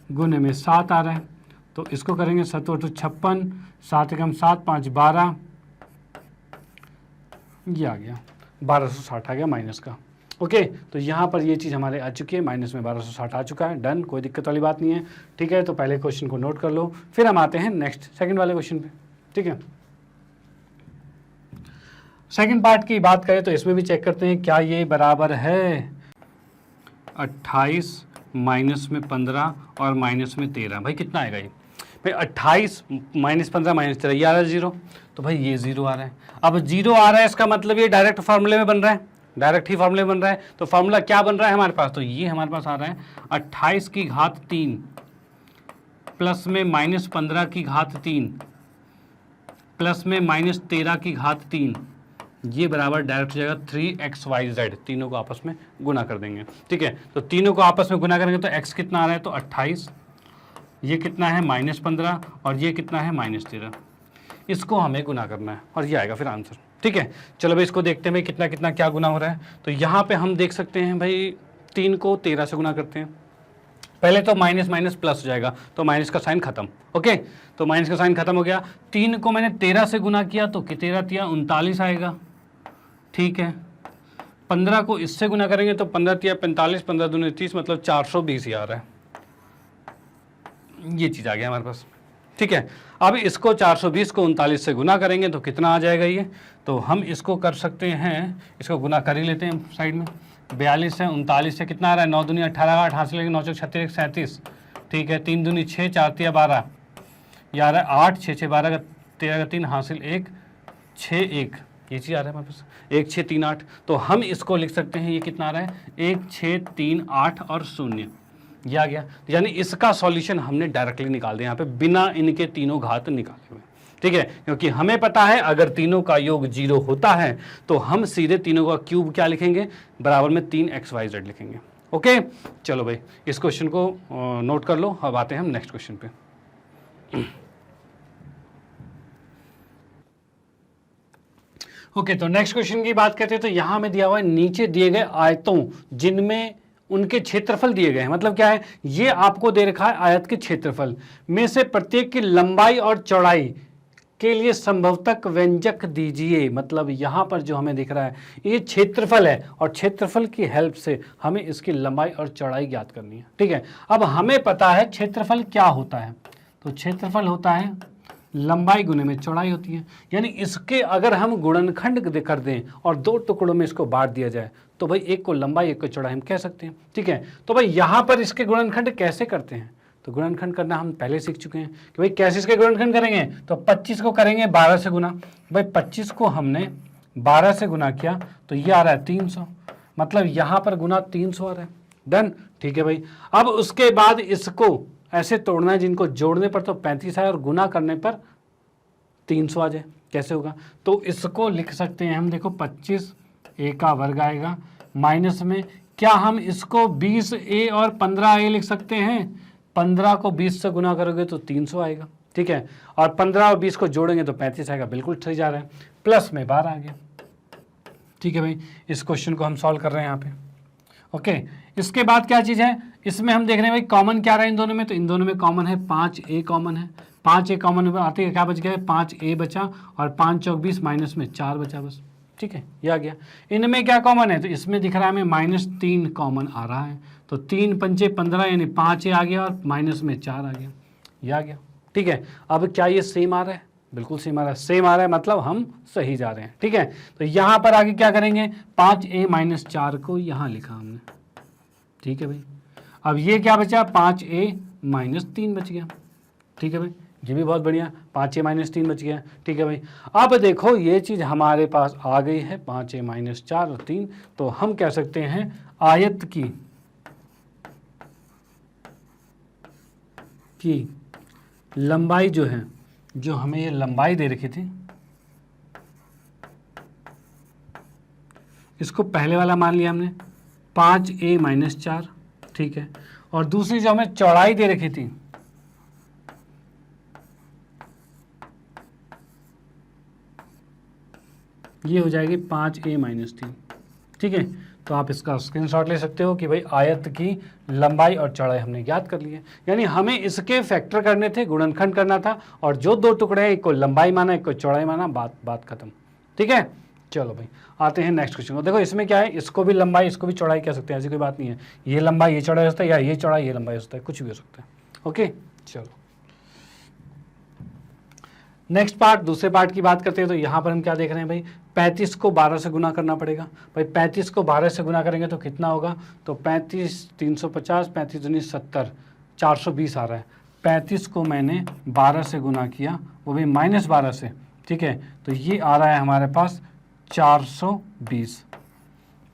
गुने में 7 आ रहा है। तो इसको करेंगे 7 8 56, 7 एकम 7 5 12, ये आ गया 1260 आ गया माइनस का। ओके, तो यहाँ पर ये चीज़ हमारे आ चुकी है, माइनस में 1260 आ चुका है। डन, कोई दिक्कत वाली बात नहीं है, ठीक है। तो पहले क्वेश्चन को नोट कर लो, फिर हम आते हैं नेक्स्ट सेकंड वाले क्वेश्चन पे, ठीक है। सेकंड पार्ट की बात करें तो इसमें भी चेक करते हैं क्या ये बराबर है 28 माइनस में 15 और माइनस में 13। भाई कितना आएगा ये, भाई 28 माइनस 15 माइनस 13, ये आ रहा है 0, तो भाई ये 0 आ रहा है। अब 0 आ रहा है, इसका मतलब ये डायरेक्ट फार्मूले में बन रहा है, डायरेक्ट ही फार्मूले बन रहा है। तो फार्मूला क्या बन रहा है हमारे पास, तो ये हमारे पास आ रहा है 28 की घात 3 प्लस में -15 की घात 3 प्लस में -13 की घात 3, ये बराबर डायरेक्ट हो जाएगा 3xyz। तीनों को आपस में गुना कर देंगे, ठीक है। तो तीनों को आपस में गुना करेंगे तो x कितना आ रहा है, तो 28, ये कितना है -15 और ये कितना है -13, इसको हमें गुना करना है और ये आएगा फिर आंसर, ठीक है। चलो भाई इसको देखते हैं भाई कितना कितना क्या गुना हो रहा है। तो यहाँ पे हम देख सकते हैं भाई 3 को 13 से गुना करते हैं, पहले तो माइनस माइनस प्लस हो जाएगा, तो माइनस का साइन खत्म, ओके, तो माइनस का साइन खत्म हो गया। 3 को मैंने 13 से गुना किया तो 13 तिया 39 आएगा, ठीक है। 15 को इससे गुना करेंगे तो 15 तिया 45, 15 दूनी 30, मतलब 420 ही आ रहा है, ये चीज़ आ गया हमारे पास, ठीक है। अब इसको 420 को 39 से गुना करेंगे तो कितना आ जाएगा ये, तो हम इसको कर सकते हैं, इसको गुना कर ही लेते हैं साइड में। 42 है 39 से कितना आ रहा है, 9 दूनी 18, 8 हासिल 9 चौक 36 37, ठीक है। 3 दूनी 6, 4 तिया 12, ये आ रहा है 8, 6 6 12 का 13 का 3 हासिल 1 6 1, ये चीज़ आ रहा है हमारे पास 1 6 3 8। तो हम इसको लिख सकते हैं, ये कितना आ रहा है 1 6 3 8 और 0, ये आ गया। यानी इसका सॉल्यूशन हमने डायरेक्टली निकाल दिया यहाँ पे, बिना इनके तीनों घात निकाले हुए, ठीक है। क्योंकि हमें पता है अगर तीनों का योग 0 होता है तो हम सीधे तीनों का क्यूब क्या लिखेंगे, बराबर में 3xyz लिखेंगे, ओके। चलो भाई इस क्वेश्चन को नोट कर लो। अब आते हैं हम नेक्स्ट क्वेश्चन पे। ओके, तो नेक्स्ट क्वेश्चन की बात करते हैं तो यहाँ में दिया हुआ है नीचे दिए गए आयतों जिनमें उनके क्षेत्रफल दिए गए हैं। मतलब क्या है, ये आपको दे रखा है आयत के क्षेत्रफल में से प्रत्येक की लंबाई और चौड़ाई के लिए संभवतक व्यंजक दीजिए। मतलब यहाँ पर जो हमें दिख रहा है ये क्षेत्रफल है और क्षेत्रफल की हेल्प से हमें इसकी लंबाई और चौड़ाई ज्ञात करनी है, ठीक है। अब हमें पता है क्षेत्रफल क्या होता है, तो क्षेत्रफल होता है लंबाई गुने में चौड़ाई होती है। यानी इसके अगर हम गुणनखंड कर दें और 2 टुकड़ों में इसको बांट दिया जाए तो भाई एक को लंबाई एक को चौड़ाई हम कह सकते हैं, ठीक है। तो भाई यहाँ पर इसके गुणनखंड कैसे करते हैं, तो गुणनखंड करना हम पहले सीख चुके हैं कि भाई कैसे इसके गुणनखंड करेंगे। तो 25 को करेंगे 12 से गुना। भाई 25 को हमने 12 से गुना किया तो ये आ रहा है 300, मतलब यहाँ पर गुना 300 आ रहा है। डन, ठीक है भाई। अब उसके बाद इसको ऐसे तोड़ना है जिनको जोड़ने पर तो 35 आए और गुना करने पर 300 आ जाए। कैसे होगा? तो इसको लिख सकते हैं हम, देखो 25 a का वर्ग आएगा, माइनस में क्या हम इसको 20a और 15a लिख सकते हैं? 15 को 20 से गुना करोगे तो 300 आएगा, ठीक है, और 15 और 20 को जोड़ेंगे तो 35 आएगा। बिल्कुल सही जा रहा है, प्लस में 12 आ गया। ठीक है भाई, इस क्वेश्चन को हम सॉल्व कर रहे हैं यहाँ पे। ओके, इसके बाद क्या चीज़ है इसमें हम देख रहे हैं भाई कॉमन क्या रहा है इन दोनों में। तो इन दोनों में कॉमन है 5a कॉमन है। 5a कॉमन आते क्या बच गया? 5a बचा और 5 चौक 20 माइनस में 4 बचा बस। ठीक है, ये आ गया। इनमें क्या कॉमन है? तो इसमें दिख रहा है हमें -3 कॉमन आ रहा है। तो 3 पंचे 15 यानी 5a आ गया और माइनस में 4 आ गया, ये आ गया। ठीक है, अब क्या ये सेम आ रहा है? बिल्कुल सेम आ रहा है। सेम आ रहा है मतलब हम सही जा रहे हैं। ठीक है, तो यहाँ पर आगे क्या करेंगे? 5a - 4 को यहाँ लिखा हमने। ठीक है भाई, अब ये क्या बचा? 5a - 3 बच गया। ठीक है भाई, ये भी बहुत बढ़िया, 5a - 3 बच गया। ठीक है भाई, अब देखो ये चीज़ हमारे पास आ गई है 5a - 4 और 3। तो हम कह सकते हैं आयत की लंबाई जो है, जो हमें ये लंबाई दे रखी थी, इसको पहले वाला मान लिया हमने 5a - 4। ठीक है, और दूसरी जो हमें चौड़ाई दे रखी थी, ये हो जाएगी 5a - 3। ठीक है, तो आप इसका स्क्रीनशॉट ले सकते हो कि भाई आयत की लंबाई और चौड़ाई हमने ज्ञात कर ली है। यानी हमें इसके फैक्टर करने थे, गुणनखंड करना था, और जो दो टुकड़े हैं एक को लंबाई माना एक को चौड़ाई माना, बात खत्म। ठीक है, चलो भाई आते हैं नेक्स्ट क्वेश्चन को। देखो इसमें क्या है, इसको भी लंबाई इसको भी चौड़ाई कह सकते हैं, ऐसी कोई बात नहीं है। ये लंबाई ये चौड़ाई हो सकता है, या ये चौड़ाई ये लंबाई हो सकता है, कुछ भी हो सकता है। ओके, चलो नेक्स्ट पार्ट, दूसरे पार्ट की बात करते हैं। तो यहाँ पर हम क्या देख रहे हैं भाई, 35 को 12 से गुना करना पड़ेगा। भाई 35 को 12 से गुना करेंगे तो कितना होगा? तो 35 350, 35 दूनी 70, 420 आ रहा है। 35 को मैंने 12 से गुना किया, वो भी -12 से। ठीक है, तो ये आ रहा है हमारे पास 420।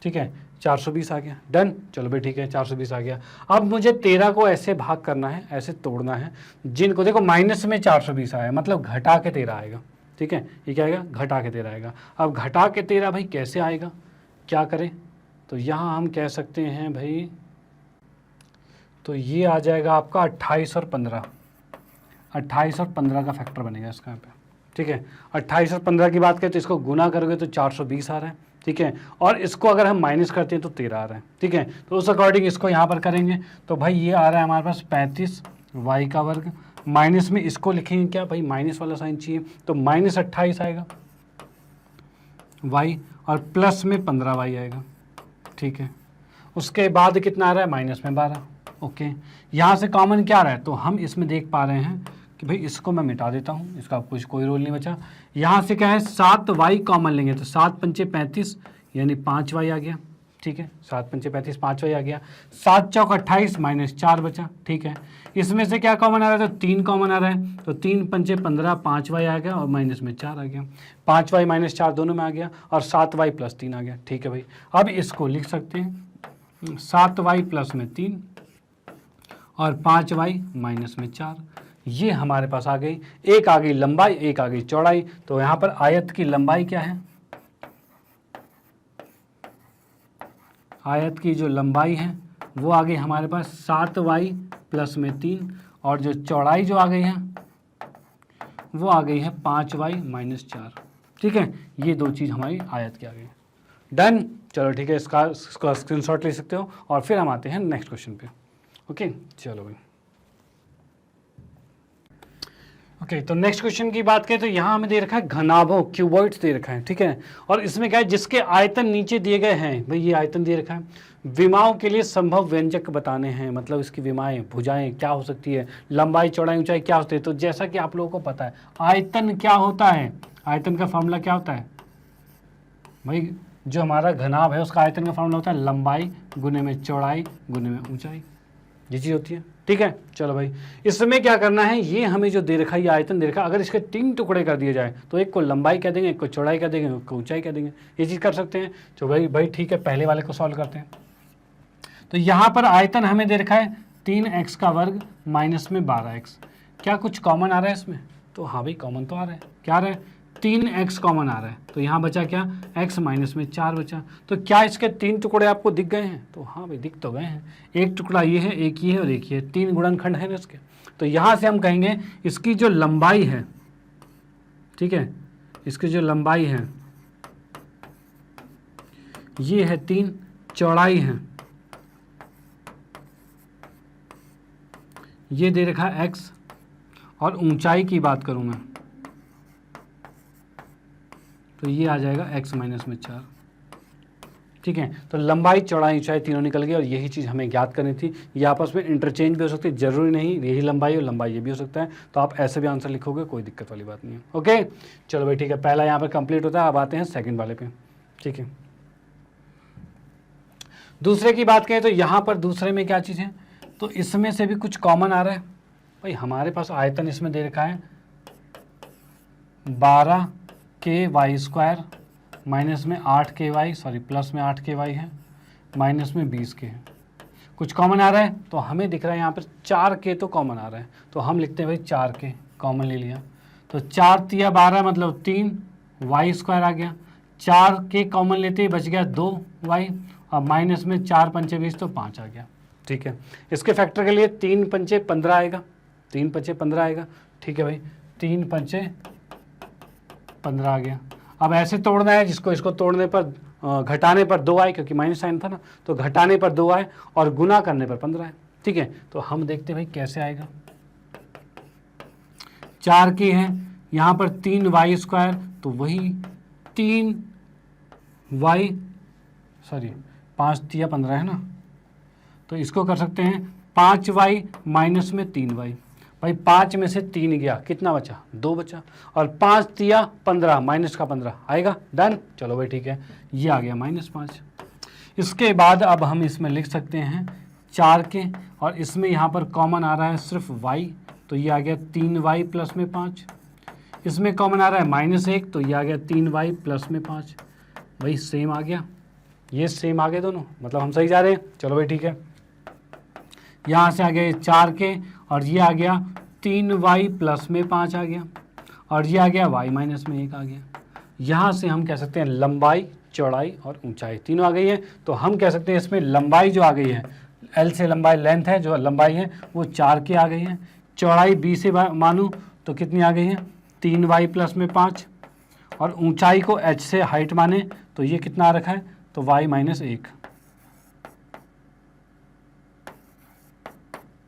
ठीक है, 420 आ गया। डन, चलो भाई ठीक है, 420 आ गया। अब मुझे 13 को ऐसे भाग करना है, ऐसे तोड़ना है, जिनको देखो माइनस में 420 आया, मतलब घटा के 13 आएगा। ठीक है, ये क्या आएगा? घटा के 13 आएगा। अब घटा के 13 भाई कैसे आएगा, क्या करें? तो यहाँ हम कह सकते हैं भाई, तो ये आ जाएगा आपका 28 और 15। 28 और 15 का फैक्टर बनेगा इसका यहाँ पे। ठीक है, 28 और 15 की बात करें तो इसको गुना करोगे तो 420 आ रहा है। ठीक है, और इसको अगर हम माइनस करते हैं तो 13 आ रहा है। ठीक है, तो उस अकॉर्डिंग इसको यहाँ पर करेंगे तो भाई ये आ रहा है हमारे पास 35 y का वर्ग, माइनस में इसको लिखेंगे क्या भाई, माइनस वाला साइन चाहिए, तो -28 आएगा y, और प्लस में 15y आएगा। ठीक है, उसके बाद कितना आ रहा है? माइनस में 12। ओके, यहाँ से कॉमन क्या आ रहा है? तो हम इसमें देख पा रहे हैं कि भाई इसको मैं मिटा देता हूँ, इसका कोई रोल नहीं बचा। यहाँ से क्या है, 7y कॉमन लेंगे तो 7 पंचे 35 यानी 5y आ गया। ठीक है, 7 पंचे 35 5y आ गया। 7 चौक 28 -4 बचा। ठीक है, इसमें से क्या कॉमन आ रहा है? तो 3 कॉमन आ रहा है, तो 3 पंचे 15 5y आ गया और माइनस में 4 आ गया। 5y - 4 दोनों में आ गया और 7y + 3 आ गया। ठीक है भाई, अब इसको लिख सकते हैं 7y + 3 और 5y - 4। ये हमारे पास आ गई, एक आ गई लंबाई, एक आ गई चौड़ाई। तो यहाँ पर आयत की लंबाई क्या है? आयत की जो लंबाई है वो आ गई हमारे पास 7y + 3, और जो चौड़ाई जो आ गई है वो आ गई है 5y - 4। ठीक है, ये दो चीज़ हमारी आयत की आ गई। डन, चलो ठीक है, इसका स्क्रीनशॉट ले सकते हो और फिर हम आते हैं नेक्स्ट क्वेश्चन पे। ओके, चलो भाई। ओके, तो नेक्स्ट क्वेश्चन की बात करें तो यहाँ हमें दे रखा है घनाभों, क्यूबॉइड्स दे रखा है। ठीक है, और इसमें क्या है, जिसके आयतन नीचे दिए गए हैं, भाई ये आयतन दे रखा है। विमाओं के लिए संभव व्यंजक बताने हैं, मतलब इसकी विमाएं, भुजाएं क्या हो सकती है, लंबाई चौड़ाई ऊंचाई क्या होती है। तो जैसा कि आप लोगों को पता है आयतन क्या होता है, आयतन का फॉर्मूला क्या होता है भाई, जो हमारा घनाभ है उसका आयतन का फॉर्मूला होता है लंबाई गुने में चौड़ाई गुने में ऊंचाई। ये चीज़ होती है। ठीक है, चलो भाई, इसमें क्या करना है, ये हमें जो दे रखा है, ये आयतन दे रखा है, अगर इसके 3 टुकड़े कर दिए जाए तो एक को लंबाई कह देंगे, एक को चौड़ाई कह देंगे, एक को ऊंचाई कह देंगे, ये चीज़ कर सकते हैं। तो भाई ठीक है, पहले वाले को सॉल्व करते हैं। तो यहाँ पर आयतन हमें दे रखा है 3x का वर्ग माइनस में 12x। क्या कुछ कॉमन आ रहा है इसमें? तो हाँ भाई, कॉमन तो आ रहा है। क्या आ रहा है? 3x कॉमन आ रहा है। तो यहाँ बचा क्या? x माइनस में 4 बचा। तो क्या इसके 3 टुकड़े आपको दिख गए हैं? तो हाँ भाई, दिख तो गए हैं। एक टुकड़ा ये है, एक ये है और एक ये है, 3 गुणनखंड है ना इसके। तो यहाँ से हम कहेंगे इसकी जो लंबाई है, ठीक है, इसकी जो लंबाई है ये है 3, चौड़ाई है ये दे रखा है x, और ऊंचाई की बात करूं मैं तो ये आ जाएगा x माइनस में 4। ठीक है, तो लंबाई चौड़ाई ऊंचाई तीनों निकल गई और यही चीज़ हमें ज्ञात करनी थी। ये आपस में इंटरचेंज भी हो सकती है, जरूरी नहीं यही लंबाई और लंबाई ये भी हो सकता है। तो आप ऐसे भी आंसर लिखोगे, कोई दिक्कत वाली बात नहीं है। ओके, चलो भाई ठीक है, पहला यहाँ पर कंप्लीट होता है। अब आते हैं सेकंड वाले पे। ठीक है, दूसरे की बात करें तो यहाँ पर दूसरे में क्या चीज़ है, तो इसमें से भी कुछ कॉमन आ रहा है। भाई हमारे पास आयतन इसमें दे रखा है 12k² माइनस में 8ky, सॉरी प्लस में 8ky है, माइनस में 20k है। कुछ कॉमन आ रहा है, तो हमें दिख रहा है यहाँ पर 4k तो कॉमन आ रहा है। तो हम लिखते हैं भाई 4k कॉमन ले लिया। तो 4 तिया 12 मतलब 3y² आ गया। 4k कॉमन लेते ही बच गया 2y, और माइनस में 4 पंचे 20 तो 5 आ गया। ठीक है, इसके फैक्टर के लिए 3 पंचे 15 आएगा, 3 पंचे 15 आएगा। ठीक है भाई, 3 पंचे 15 आ गया। अब ऐसे तोड़ना है जिसको, इसको तोड़ने पर घटाने पर 2 आए, क्योंकि माइनस साइन था ना, तो घटाने पर 2 आए और गुना करने पर 15 आए। ठीक है, तो हम देखते हैं भाई कैसे आएगा। 4 की है, यहाँ पर 3y², तो वही 3y, सॉरी 5 तिया 15 है ना, तो इसको कर सकते हैं 5y माइनस में 3y। भाई 5 में से 3 गया, कितना बचा? 2 बचा, और 5 तिया 15 माइनस का 15 आएगा। डन, चलो भाई ठीक है, ये आ गया -5। इसके बाद अब हम इसमें लिख सकते हैं 4k, और इसमें यहाँ पर कॉमन आ रहा है सिर्फ y, तो ये आ गया 3y प्लस में 5। इसमें कॉमन आ रहा है -1, तो ये आ गया 3y प्लस में 5। भाई सेम आ गया, ये सेम आ गए दोनों, मतलब हम सही जा रहे हैं। चलो भाई ठीक है, यहाँ से आ गया 4k, और ये आ गया 3y प्लस में 5 आ गया, और ये आ गया y माइनस में 1 आ गया। यहाँ से हम कह सकते हैं लंबाई, चौड़ाई और ऊंचाई तीनों आ गई है। तो हम कह सकते हैं इसमें लंबाई जो आ गई है, L से लंबाई लेंथ है, जो लंबाई है वो 4k आ गई है। चौड़ाई B से मानूँ तो कितनी आ गई है? 3y प्लस में 5, और ऊंचाई को h से हाइट माने तो ये कितना आ रखा है? तो y माइनस 1।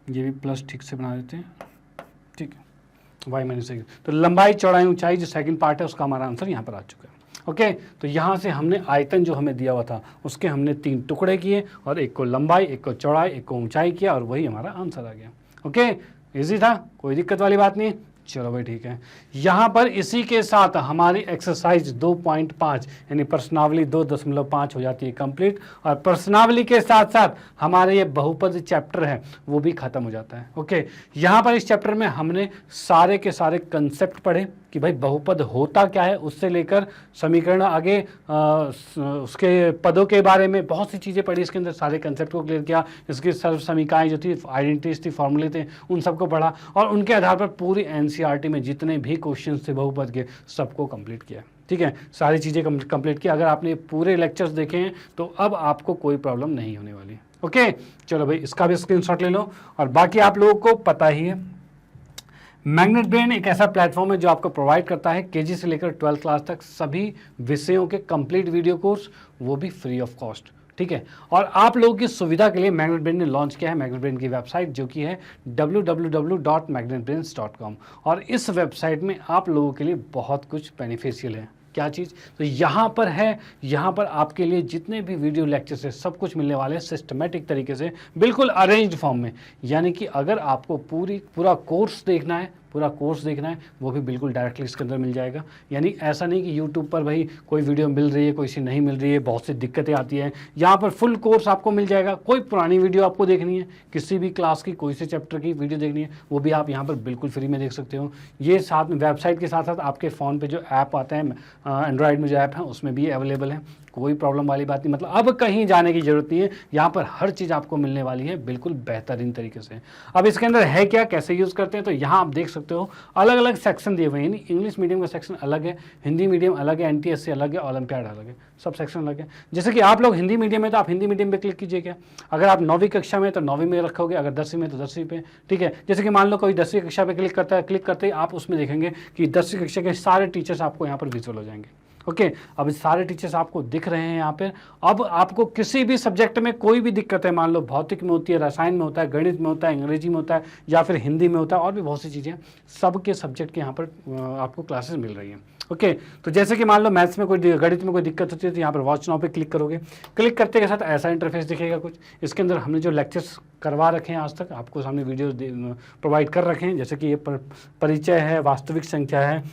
ये भी प्लस ठीक से बना देते हैं। ठीक है, y माइनस 1। तो लंबाई, चौड़ाई, ऊंचाई जो सेकंड पार्ट है उसका हमारा आंसर यहाँ पर आ चुका है। ओके, तो यहाँ से हमने आयतन जो हमें दिया हुआ था उसके हमने 3 टुकड़े किए, और एक को लंबाई, एक को चौड़ाई, एक को ऊंचाई किया, और वही हमारा आंसर आ गया। ओके, इजी था, कोई दिक्कत वाली बात नहीं। चलो भाई ठीक है, यहाँ पर इसी के साथ हमारी एक्सरसाइज 2.5 यानी प्रश्नावली 2.5 हो जाती है कंप्लीट, और प्रश्नावली के साथ साथ हमारे ये बहुपद चैप्टर है वो भी खत्म हो जाता है। ओके, यहाँ पर इस चैप्टर में हमने सारे के सारे कंसेप्ट पढ़े कि भाई बहुपद होता क्या है, उससे लेकर समीकरण आगे उसके पदों के बारे में बहुत सी चीज़ें पढ़ी, इसके अंदर सारे कंसेप्ट को क्लियर किया, इसकी सर्व समीकाएँ जो थी, आइडेंटिटीज थी, फॉर्मूले थे, उन सबको पढ़ा, और उनके आधार पर पूरी एनसीईआरटी में जितने भी क्वेश्चन थे बहुपद के सबको कंप्लीट किया। ठीक है, सारी चीज़ें कंप्लीट की। अगर आपने पूरे लेक्चर्स देखे हैं तो अब आपको कोई प्रॉब्लम नहीं होने वाली। ओके, चलो भाई इसका भी स्क्रीनशॉट ले लो। और बाकी आप लोगों को पता ही है, मैग्नेट ब्रेन एक ऐसा प्लेटफॉर्म है जो आपको प्रोवाइड करता है केजी से लेकर 12th क्लास तक सभी विषयों के कंप्लीट वीडियो कोर्स, वो भी फ्री ऑफ कॉस्ट। ठीक है, और आप लोगों की सुविधा के लिए मैग्नेट ब्रेन ने लॉन्च किया है मैग्नेट ब्रेन की वेबसाइट, जो कि है www.magnetbrains.com। और इस वेबसाइट में आप लोगों के लिए बहुत कुछ बेनिफिशियल है। क्या चीज़? तो यहाँ पर है, यहाँ पर आपके लिए जितने भी वीडियो लेक्चर्स है सब कुछ मिलने वाले हैं सिस्टमेटिक तरीके से, बिल्कुल अरेंज्ड फॉर्म में। यानी कि अगर आपको पूरा कोर्स देखना है, पूरा कोर्स देखना है, वो भी बिल्कुल डायरेक्टली इसके अंदर मिल जाएगा। यानी ऐसा नहीं कि यूट्यूब पर भाई कोई वीडियो मिल रही है, कोई सी नहीं मिल रही है, बहुत सी दिक्कतें आती हैं। यहाँ पर फुल कोर्स आपको मिल जाएगा। कोई पुरानी वीडियो आपको देखनी है, किसी भी क्लास की कोई से चैप्टर की वीडियो देखनी है, वो भी आप यहाँ पर बिल्कुल फ्री में देख सकते हो। ये साथ में वेबसाइट के साथ साथ आपके फ़ोन पे जो ऐप आते हैं, एंड्रॉयड में जो ऐप है उसमें भी अवेलेबल है। कोई प्रॉब्लम वाली बात नहीं, मतलब अब कहीं जाने की जरूरत नहीं है। यहाँ पर हर चीज़ आपको मिलने वाली है बिल्कुल बेहतरीन तरीके से। अब इसके अंदर है क्या, कैसे यूज़ करते हैं, तो यहाँ आप देख सकते हो अलग अलग सेक्शन दिए हुए हैं। यानी इंग्लिश मीडियम का सेक्शन अलग है, हिंदी मीडियम अलग है, NTSC अलग है, ओलंपियाड अलग है, सब सेक्शन अलग है। जैसे कि आप लोग हिंदी मीडियम में तो आप हिंदी मीडियम पे क्लिक कीजिए। क्या अगर आप 9वीं कक्षा में तो 9वीं में रखोगे, अगर 10वीं में तो 10वीं पे, ठीक है। जैसे कि मान लो कोई 10वीं कक्षा पे क्लिक करता है, क्लिक करते ही आप उसमें देखेंगे कि 10वीं कक्षा के सारे टीचर्स आपको यहाँ पर विजुअल हो जाएंगे। ओके, अब सारे टीचर्स आपको दिख रहे हैं यहाँ पे। अब आपको किसी भी सब्जेक्ट में कोई भी दिक्कत है, मान लो भौतिक में होती है, रसायन में होता है, गणित में होता है, अंग्रेजी में होता है, या फिर हिंदी में होता है, और भी बहुत सी चीज़ें, सबके सब्जेक्ट के यहाँ पर आपको क्लासेस मिल रही हैं। ओके, तो जैसे कि मान लो मैथ्स में कोई, गणित में कोई दिक्कत होती है, तो यहाँ पर वॉच नाउ पे क्लिक करोगे। क्लिक करते के साथ ऐसा इंटरफेस दिखेगा कुछ। इसके अंदर हमने जो लेक्चर्स करवा रखे हैं आज तक, आपको सामने वीडियो प्रोवाइड कर रखे हैं, जैसे कि ये परिचय है, वास्तविक संख्या है,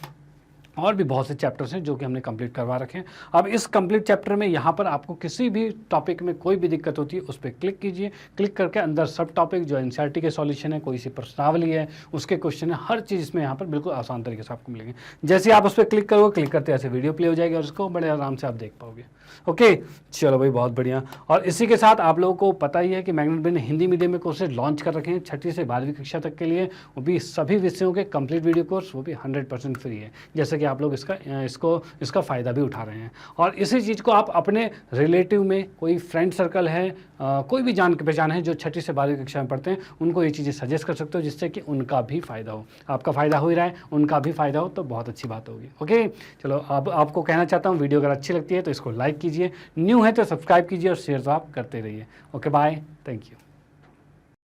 और भी बहुत से चैप्टर्स हैं जो कि हमने कंप्लीट करवा रखे हैं। अब इस कंप्लीट चैप्टर में यहाँ पर आपको किसी भी टॉपिक में कोई भी दिक्कत होती है, उस पर क्लिक कीजिए। क्लिक करके अंदर सब टॉपिक जो NCERT के सॉल्यूशन है, कोई सी प्रश्नावली है, उसके क्वेश्चन है, हर चीज़ इसमें यहाँ पर बिल्कुल आसान तरीके से आपको मिलेंगे। जैसे आप उस पर क्लिक करोगे, क्लिक करते ऐसे वीडियो प्ले हो जाएगी और उसको बड़े आराम से आप देख पाओगे। ओके, चलो भाई, बहुत बढ़िया। और इसी के साथ आप लोगों को पता ही है कि मैग्नेट ब्रेन ने हिंदी मीडियम में कोर्सेज लॉन्च कर रखे हैं 6ठी से 12वीं कक्षा तक के लिए, वो भी सभी विषयों के कंप्लीट वीडियो कोर्स, वो भी 100% फ्री है। जैसे कि आप लोग इसका फ़ायदा भी उठा रहे हैं। और इसी चीज़ को आप अपने रिलेटिव में, कोई फ्रेंड सर्कल है, कोई भी जान पहचान है जो 6ठी से 12वीं कक्षा में पढ़ते हैं, उनको ये चीज़ें सजेस्ट कर सकते हो, जिससे कि उनका भी फ़ायदा हो। आपका फ़ायदा हो ही रहा है, उनका भी फ़ायदा हो, तो बहुत अच्छी बात होगी। ओके, चलो, अब आपको कहना चाहता हूँ, वीडियो अगर अच्छी लगती है तो इसको लाइक कीजिए, न्यू है तो सब्सक्राइब कीजिए, और शेयर तो आप करते रहिए। Okay, bye, thank you.